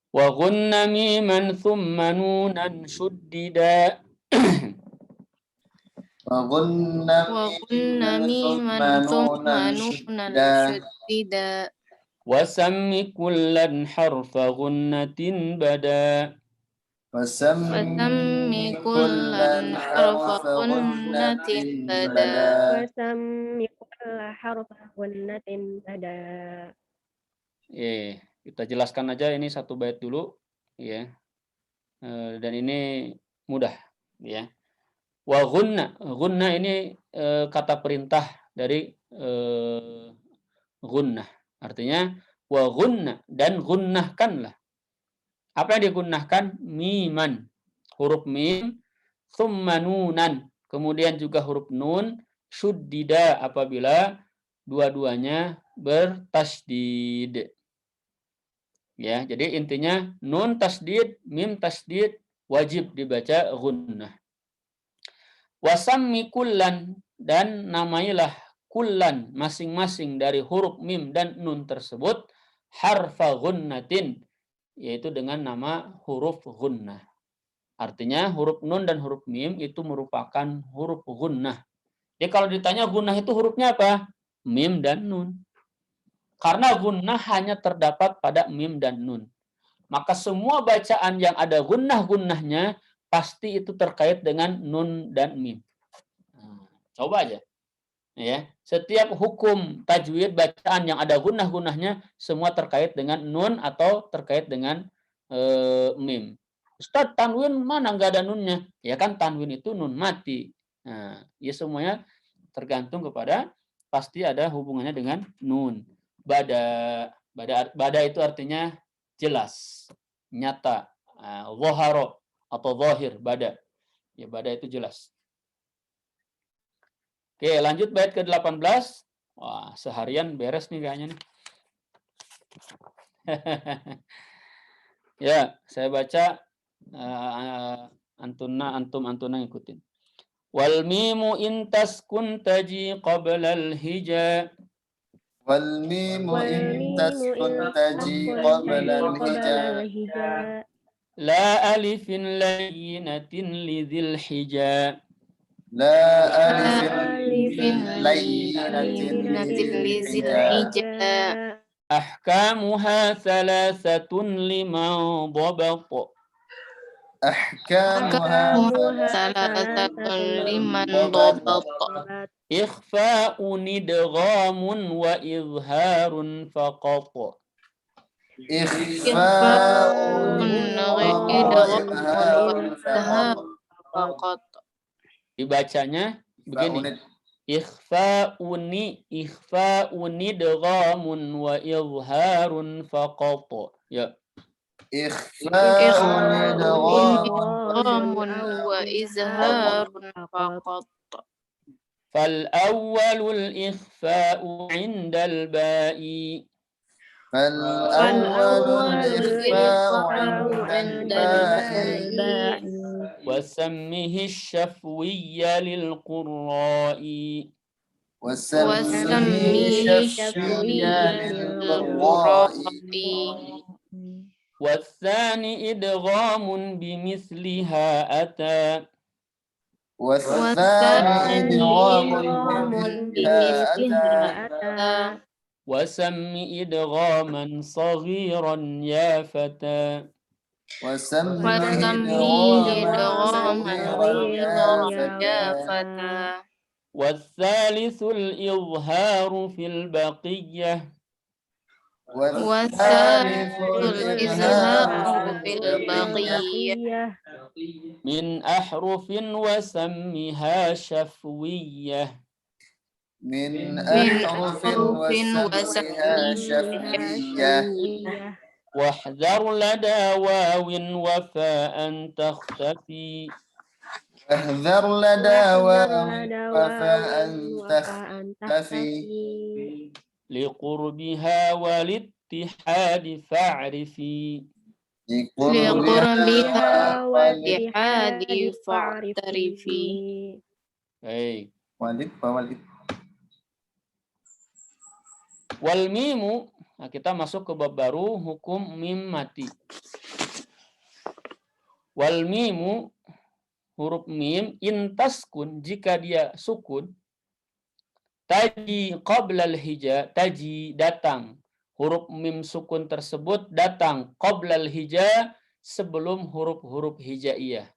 Wa ghunna miman thumma nunan shuddida. وَغُنَّ مِيمًا ثُمَّ نُونًا شُدِّدًا وسم كلا حرف غنة بدا. وسم كلا حرف غنة بدا وسمي كل حرف غنة بدا. Kita jelaskan aja ini satu bait dulu, ya. Dan ini mudah, ya. Wa ghunna, ghunna ini kata perintah dari gunnah. Artinya wa ghunna, dan gunnahkanlah. Apa yang digunnahkan? Miman, huruf mim, thumma nunan, kemudian juga huruf nun, syuddida apabila dua-duanya bertasdid. Ya, jadi intinya nun tasdid, mim tasdid wajib dibaca gunnah. Wasammi kullan, dan namailah kullan masing-masing dari huruf mim dan nun tersebut harfa gunnatin, yaitu dengan nama huruf gunnah. Artinya huruf nun dan huruf mim itu merupakan huruf gunnah. Jadi kalau ditanya gunnah itu hurufnya apa? Mim dan nun. Karena gunnah hanya terdapat pada mim dan nun. Maka semua bacaan yang ada gunnah-gunnahnya pasti itu terkait dengan nun dan mim. Nah, coba aja. Ya, setiap hukum tajwid bacaan yang ada gunnah-gunnahnya semua terkait dengan nun atau terkait dengan mim. Ustaz, tanwin mana nggak ada nunnya? Ya kan tanwin itu nun mati. Nah, ya semuanya tergantung kepada pasti ada hubungannya dengan nun. Bada itu artinya jelas, nyata, zahara atau zahir, bada. Ya, bada itu jelas. Oke, lanjut bait ke-18. Wah, seharian beres nih kayaknya nih. Ya, saya baca, antum ngikutin. Wal mimu in taskun taji qabla al-hija. والميم إن تسكن تجي قبل الهجاء لا ألف لينة لذي الحجاء. لا ألف لينة لذي الحجاء. أحكامها ثلاثة لمن ضبط. أحكامها ثلاثة لمن ضبط. إخفاء إدغام وإظهار فقط. إخفاء وإظهار فقط. Dibacanya begini. Ikhfa'uni idghamun wa izharun faqat. Ya. إخفاء إدغام وإظهار فقط. فالأول الإخفاء عند الباء. فالأول الإخفاء عند الباء وسمه الشفوي للقراء. وسمه الشفوي للقراء. والثاني إدغام بمثلها أتى. والثاني إدغام بمثلها أتى. وسم إدغاما صغيرا يا فتى. وسم إدغاما صغيرا يا فتى. والثالث الإظهار في البقية. والثالث الإظهار في البقية. من أحرف وسمها شفوية. من أحرف وسمها شفوية. واحذر لدى واو وفاء تختفي. واحذر لدى واو وفاء تختفي. لقربها والاتحاد فاعرفي. لقربها والاتحاد والاتحاد فاعترفي. Baik. Walid, Walid. Wal mimu, nah kita masuk ke bab baru, hukum mim mati. Wal mimu, huruf mim, intaskun, jika dia sukun, taji qoblal hija, taji datang. Huruf mim sukun tersebut datang qoblal hija, sebelum huruf-huruf hijaiyah.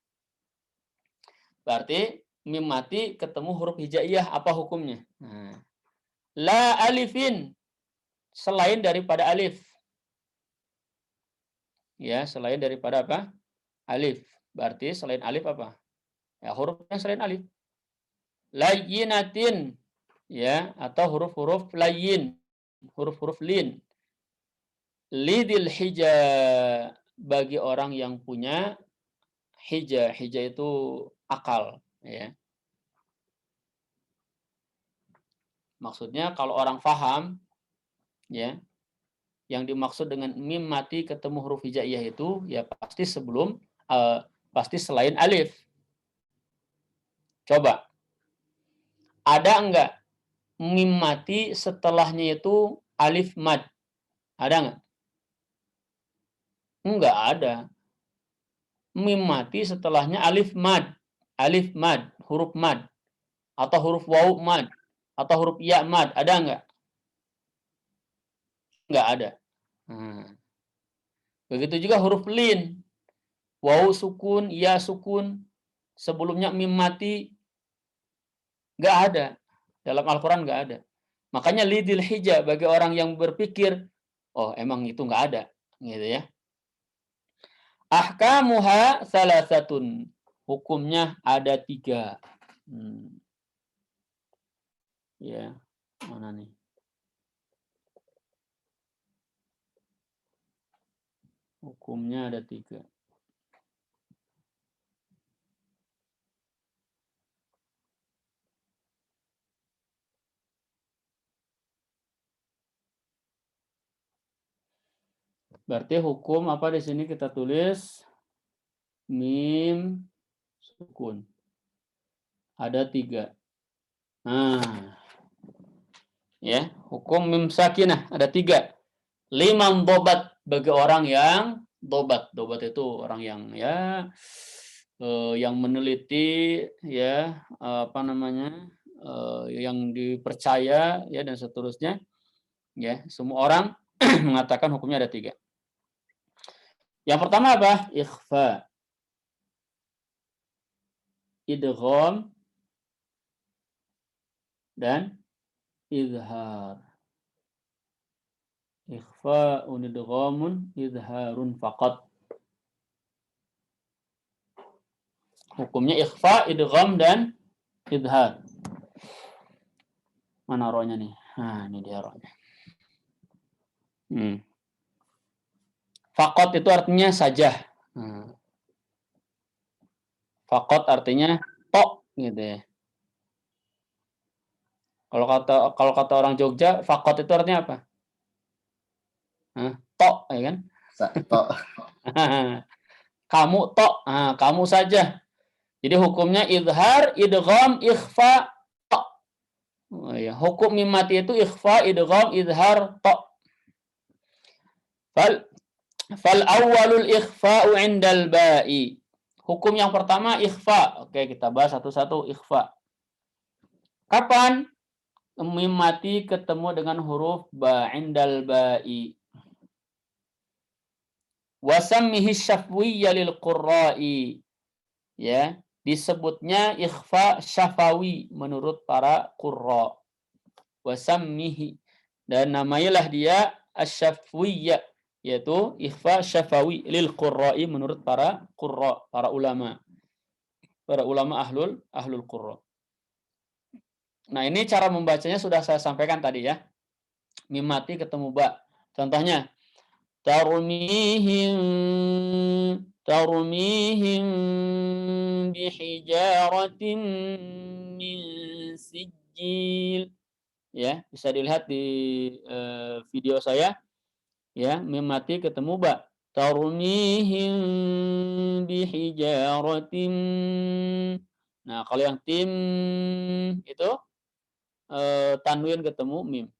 Berarti mim mati ketemu huruf hijaiyah, apa hukumnya? Nah, la alifin, selain daripada alif. Ya, selain daripada apa? Alif. Berarti selain alif apa? Ya, hurufnya selain alif. Layyinatin, ya, atau huruf-huruf layyin, huruf-huruf lin. Lidil hija, bagi orang yang punya hija. Hija itu akal, ya. Maksudnya kalau orang faham, ya, yang dimaksud dengan mim mati ketemu huruf hijaiyah itu ya pasti sebelum pasti selain alif. Coba, ada enggak mim mati setelahnya itu alif mad? Ada enggak? Enggak ada. Mim mati setelahnya alif mad, huruf mad, atau huruf waw mad, atau huruf ya mad, ada enggak? Enggak ada. Begitu juga huruf lin, waw sukun, ya sukun, sebelumnya mim mati, enggak ada. Dalam Al-Quran enggak ada. Makanya lidil hija, bagi orang yang berpikir, oh emang itu enggak ada, gitu ya. Ahkamuha salasatun. Hukumnya ada 3. Ya, mana nih? Hukumnya ada 3. Berarti hukum apa di sini kita tulis? Mim sukun. Ada 3. Nah, ya, hukum mim sakinah ada 3. 5 dobat bagi orang yang dobat. Dobat itu orang yang ya yang meneliti, ya apa namanya, yang dipercaya, ya dan seterusnya. Ya, semua orang mengatakan hukumnya ada 3. Yang pertama apa? Ikhfa, idgham, dan izhar. Ikhfa'un idghamun izharun faqat. Hukumnya ikhfa, idgham, dan izhar. Mana rohnya nih? Nah, ini dia rohnya. Faqat itu artinya saja. Faqat artinya tok, gitu ya. Kalau kata orang Jogja, faqat itu artinya apa? Tok, ya kan? Tok. Kamu tok, kamu saja. Jadi hukumnya izhar, idgham, ikhfa, tok. Oh, ya. Hukum mim mati itu ikhfa, idgham, izhar, tok. Fal awwalul ikhfa'u 'indal ba'i. Hukum yang pertama ikhfa. Oke, kita bahas satu-satu ikhfa. Kapan mim mati ketemu dengan huruf ba 'indal ba'i? Wasammihi syafwiyya lil qurra'i. Ya, disebutnya ikhfa syafawi menurut para qurra. Wasammihi, dan namailah dia asyafwiyya, yaitu ikhfa syafawi lil qurra'i menurut para qurra, para ulama ahlul qurra. Nah, ini cara membacanya sudah saya sampaikan tadi ya. Mim mati ketemu ba. Contohnya tarmihim bihijaratin min sijil. Ya, bisa dilihat di video saya. Ya, mim mati ketemu ba. tarmihim bihijaratim. Nah, kalau yang tim itu tanwin ketemu mim.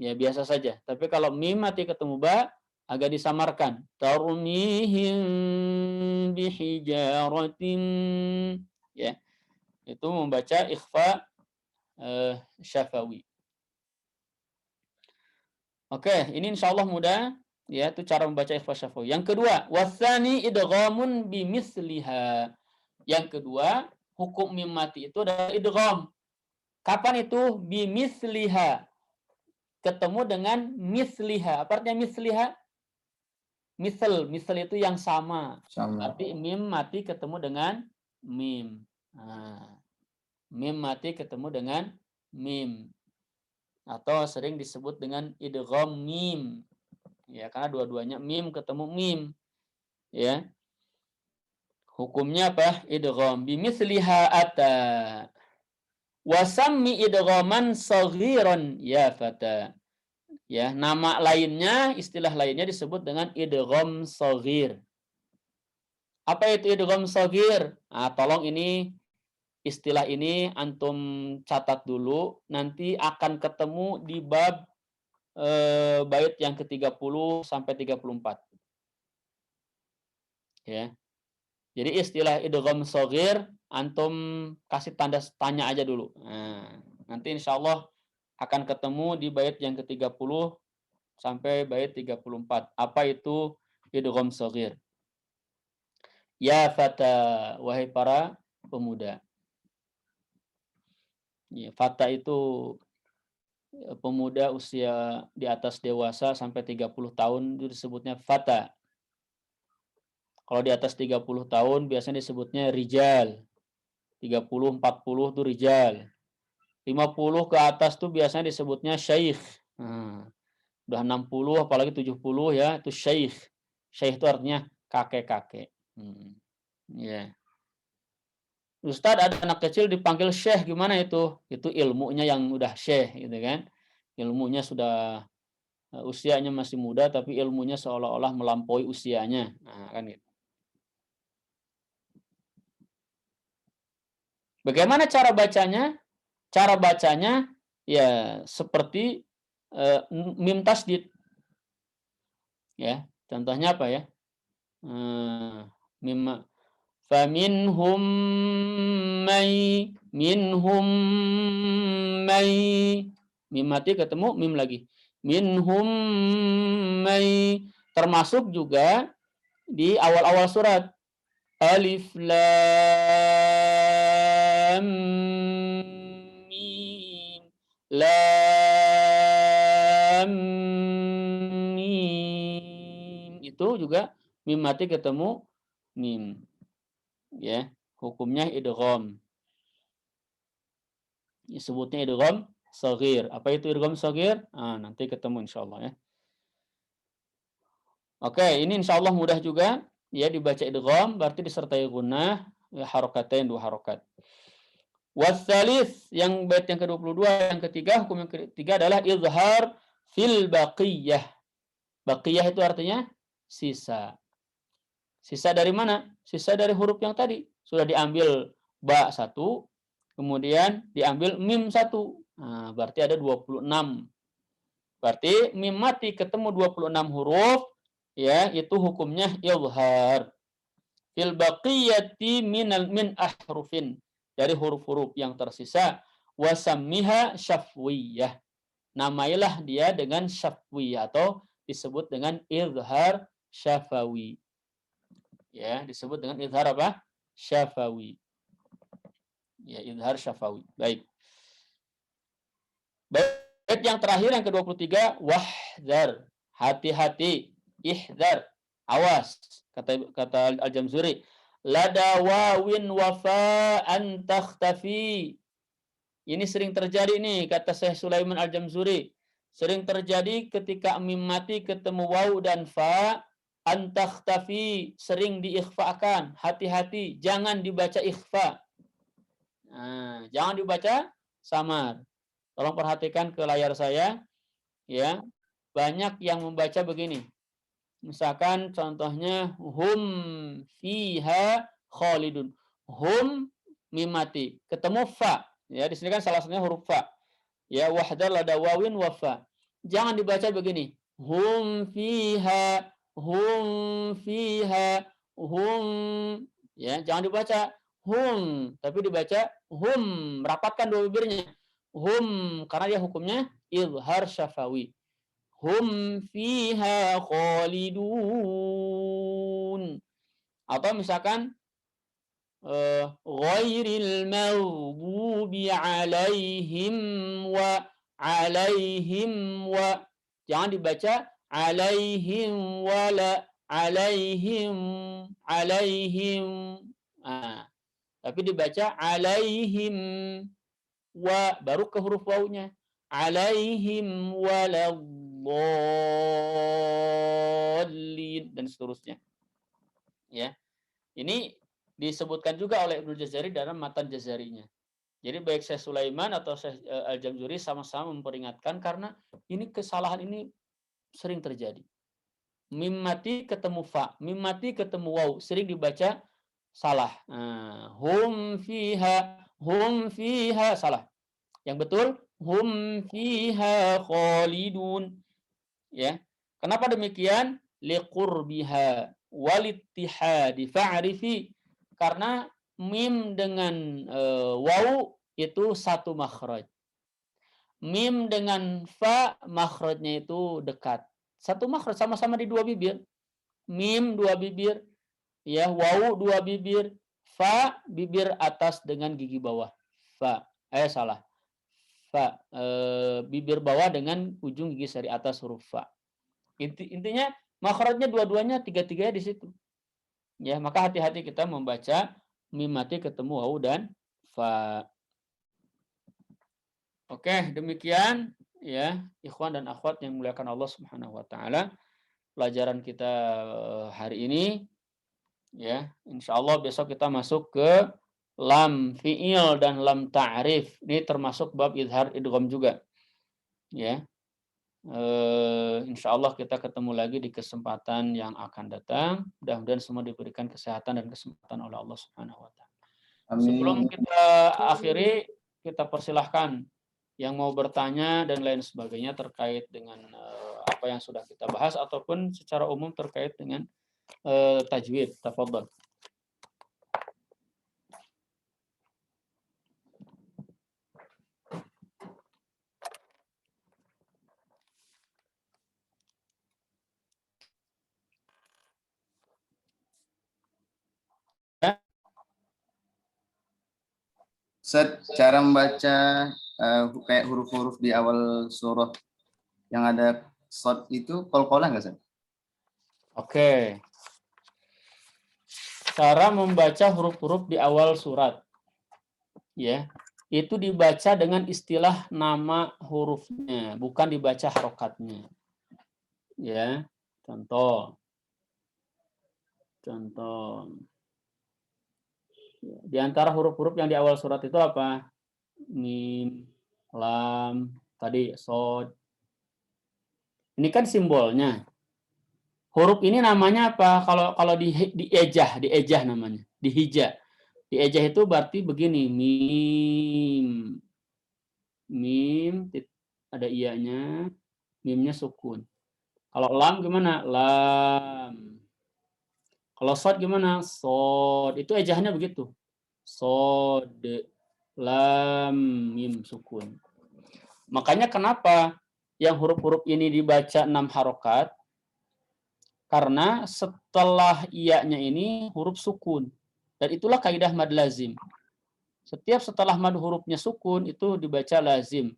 Ya biasa saja. Tapi kalau mim mati ketemu ba agak disamarkan. Tarmihim bihijaratim. Ya. Itu membaca ikhfa syafawi. Oke, ini insyaallah mudah. Ya, itu cara membaca ikhfa syafawi. Yang kedua, wasani idghamun bimisliha. Yang kedua, hukum mim mati itu adalah idgham. Kapan itu? Bimisliha. Ketemu dengan misliha. Apa artinya misliha? Misal itu yang sama. Sama. Berarti mim mati ketemu dengan mim. Nah, mim mati ketemu dengan mim. Atau sering disebut dengan idgham mim. Ya, karena dua-duanya mim ketemu mim. Ya. Hukumnya apa? Idgham bimisliha ata. Wasammi idghaman saghiran ya fata. Ya, nama lainnya, istilah lainnya disebut dengan idgham shaghir. Apa itu idgham shaghir? Nah, tolong ini istilah ini antum catat dulu, nanti akan ketemu di bab bait yang ke-30 sampai 34. Ya. Jadi istilah idgham shaghir antum kasih tanda tanya aja dulu. Nah, nanti insyaallah akan ketemu di bait yang ke-30 sampai bait 34. Apa itu idgham shaghir? Ya fata, wahai para pemuda. Ya, fata itu pemuda usia di atas dewasa sampai 30 tahun itu disebutnya fata. Kalau di atas 30 tahun biasanya disebutnya rijal. 30, 40 itu rijal. 50 ke atas tuh biasanya disebutnya syaikh. Nah, udah 60 apalagi 70 ya, itu syaikh. Syaikh itu artinya kakek-kakek. Ya. Ustadz, ada anak kecil dipanggil syekh, gimana itu? Itu ilmunya yang udah syekh gitu kan. Ilmunya sudah usianya masih muda tapi ilmunya seolah-olah melampaui usianya. Nah, kan gitu. Bagaimana cara bacanya? Cara bacanya ya seperti mim tasdid. Ya, contohnya apa ya? Mim faminhum may mim mati ketemu mim lagi. Minhum may, termasuk juga di awal-awal surat. Alif lam mim. Lam mim. Itu juga mim mati ketemu mim. Ya, hukumnya idgham. Disebutnya idgham shaghir. Apa itu idgham shaghir? Nah, nanti ketemu insyaallah ya. Oke, ini insyaallah mudah juga. Ya, dibaca idgham berarti disertai gunnah, ya, harokatain, 2 harokat. Wasalis, yang bait yang ke-22, yang ketiga, hukum yang ketiga adalah izhar fil baqiyah. Baqiyah itu artinya sisa. Sisa dari mana? Sisa dari huruf yang tadi. Sudah diambil ba 1, kemudian diambil mim 1. Nah, berarti ada 26. Berarti mim mati ketemu 26 huruf, ya, itu hukumnya izhar. Fil baqiyati min ahrufin, dari huruf-huruf yang tersisa, wasammiha syafwiyah. Namailah dia dengan syafwiyah atau disebut dengan izhar syafawi. Ya, disebut dengan izhar apa? Syafawi. Ya, izhar syafawi. Baik. Bait yang terakhir yang ke-23, wahdhar. Hati-hati, ihdhar, awas. Kata Al-Jamzuri, lada wawin wafa an takhtafi. Ini sering terjadi nih, kata Syekh Sulaiman Al-Jamzuri. Sering terjadi ketika mim mati ketemu waw dan fa, an takhtafi, sering diikhfakan. Hati-hati, jangan dibaca ikhfa. Nah, jangan dibaca samar. Tolong perhatikan ke layar saya, ya. Banyak yang membaca begini. Misalkan contohnya hum fiha khalidun. Hum mim mati, ketemu fa. Ya, di sini kan salah satunya huruf fa. Ya, wahdal lada wawin wa fa. Jangan dibaca begini. Hum fiha, hum. Ya, jangan dibaca hum, tapi dibaca hum, rapatkan dua bibirnya. Hum, karena dia hukumnya izhar syafawi. Hum fiha khalidun. Atau misalkan ghairil maghdubi alaihim wa. Jangan dibaca alaihim wala alaihim. Nah, tapi dibaca alaihim wa, baru ke huruf wawunya. Alaihim waladdallin dan seterusnya. Ya. Ini disebutkan juga oleh Ibnu Jazari dalam matan Jazarinya. Jadi baik Syekh Sulaiman atau Syekh Al-Jamzuri sama-sama memperingatkan karena ini kesalahan ini sering terjadi. Mim mati ketemu fa, mim mati ketemu waw, sering dibaca salah. Hum fiha salah. Yang betul hum fiha khalidun. Ya. Kenapa demikian? Liqurbiha walittihadi fa'rifi, karena mim dengan waw itu satu makhraj. Mim dengan fa makhrajnya itu dekat. Satu makhraj, sama-sama di dua bibir. Mim dua bibir, ya, waw dua bibir, fa bibir atas dengan gigi bawah. Fa, salah. Fa, bibir bawah dengan ujung gigi sari atas huruf fa. Intinya makhrajnya dua-duanya, tiga-tiganya di situ. Ya, maka hati-hati kita membaca mim mati ketemu waw dan fa. Oke, demikian ya, ikhwan dan akhwat yang muliakan Allah Subhanahu wa taala. Pelajaran kita hari ini ya, insyaallah besok kita masuk ke lam fi'il dan lam ta'rif. Ini termasuk bab izhar idgham juga. Ya. Insyaallah kita ketemu lagi di kesempatan yang akan datang. Mudah-mudahan semua diberikan kesehatan dan kesempatan oleh Allah Subhanahu wa taala. Sebelum kita akhiri, kita persilahkan yang mau bertanya dan lain sebagainya terkait dengan apa yang sudah kita bahas ataupun secara umum terkait dengan tajwid. Tafadhol. Cara membaca kayak huruf-huruf di awal surah yang ada shad itu qol-qolan nggak, Ustaz? Oke. Cara membaca huruf-huruf di awal surat. Ya. Itu dibaca dengan istilah nama hurufnya, bukan dibaca harokatnya. Ya. Contoh. Di antara huruf-huruf yang di awal surat itu apa? Mim, lam, tadi shad. Ini kan simbolnya. Huruf ini namanya apa? Kalau di ejah namanya, dihija. Di ejah itu berarti begini, mim ada iyanya, mimnya sukun. Kalau lam gimana? Lam. Kalau shad gimana? Shad. Itu ejahnya begitu. Shad, lam, mim sukun. Makanya kenapa yang huruf-huruf ini dibaca 6 harokat? Karena setelah iya-nya ini huruf sukun. Dan itulah kaidah mad lazim. Setiap setelah mad hurufnya sukun itu dibaca lazim.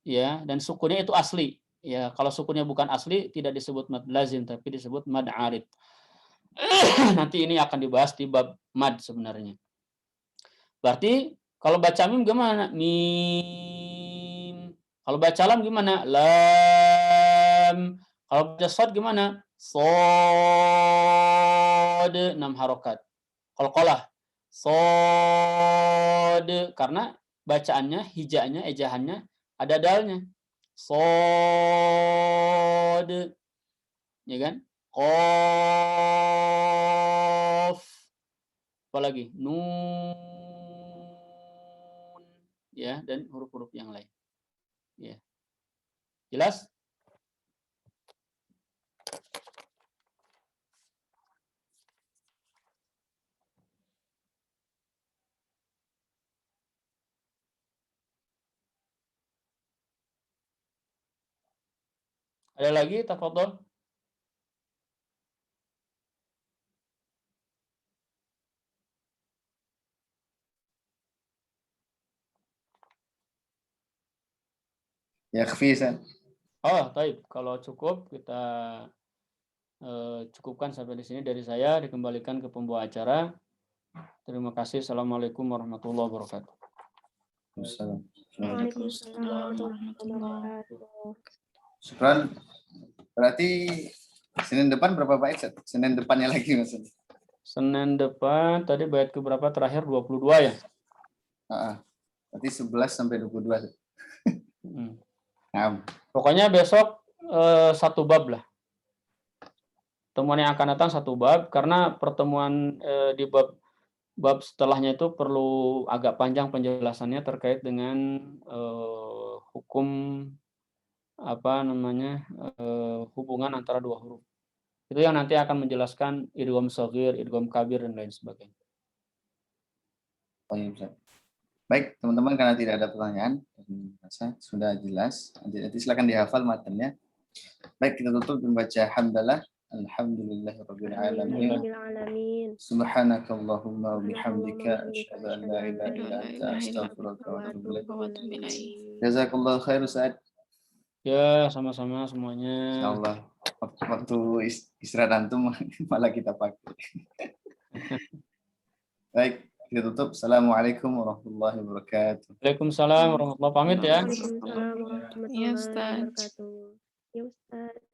Ya, dan sukunnya itu asli. Ya, kalau sukunnya bukan asli tidak disebut mad lazim tapi disebut mad arid. Nanti ini akan dibahas di bab mad sebenarnya. Berarti kalau baca mim gimana? Mim. Kalau baca lam gimana? Lam. Kalau baca shad gimana? Shad. 6 harokat. Qalqalah. Shad. Karena bacaannya, hijaannya, ejahannya ada dalnya. Shad. Ya kan? Qaf. Apalagi? Nun. Ya, dan huruf-huruf yang lain. Ya. Jelas? Ada lagi, tafadhol? Yakfi, Ustaz. Oh, baik. Kalau cukup, kita cukupkan sampai di sini dari saya. Dikembalikan ke pembawa acara. Terima kasih. Assalamualaikum warahmatullahi wabarakatuh. Waalaikumsalam warahmatullahi wabarakatuh. Syukran. Berarti Senin depan berapa bait, Ustaz? Senin depannya lagi maksudnya. Senin depan, tadi bait ke berapa terakhir? 22 ya? Berarti 11 sampai 22. Nah, Pokoknya besok satu bab lah. Pertemuan yang akan datang satu bab, karena pertemuan di bab setelahnya itu perlu agak panjang penjelasannya terkait dengan hukum hubungan antara dua huruf. Itu yang nanti akan menjelaskan idgham shaghir, idgham kabir, dan lain sebagainya. baik, teman-teman, karena tidak ada pertanyaan, rasa sudah jelas. Nanti silakan dihafal matanya. Baik, kita tutup dengan baca hamdalah. Alhamdulillahirabbil alamin. Subhanakallahumma wa bihamdika asyhadu an la ilaha illa anta astaghfiruka wa atubu ilaik. Jazakallahu khair, Ustaz. Ya, sama-sama semuanya. Insyaallah waktu istirahat antum malah kita pakai. Baik, kita tutup. Assalamualaikum warahmatullahi wabarakatuh. Waalaikumsalam warahmatullahi wabarakatuh. Pamit ya. Waalaikumsalam warahmatullahi wabarakatuh. Ya, Ustaz.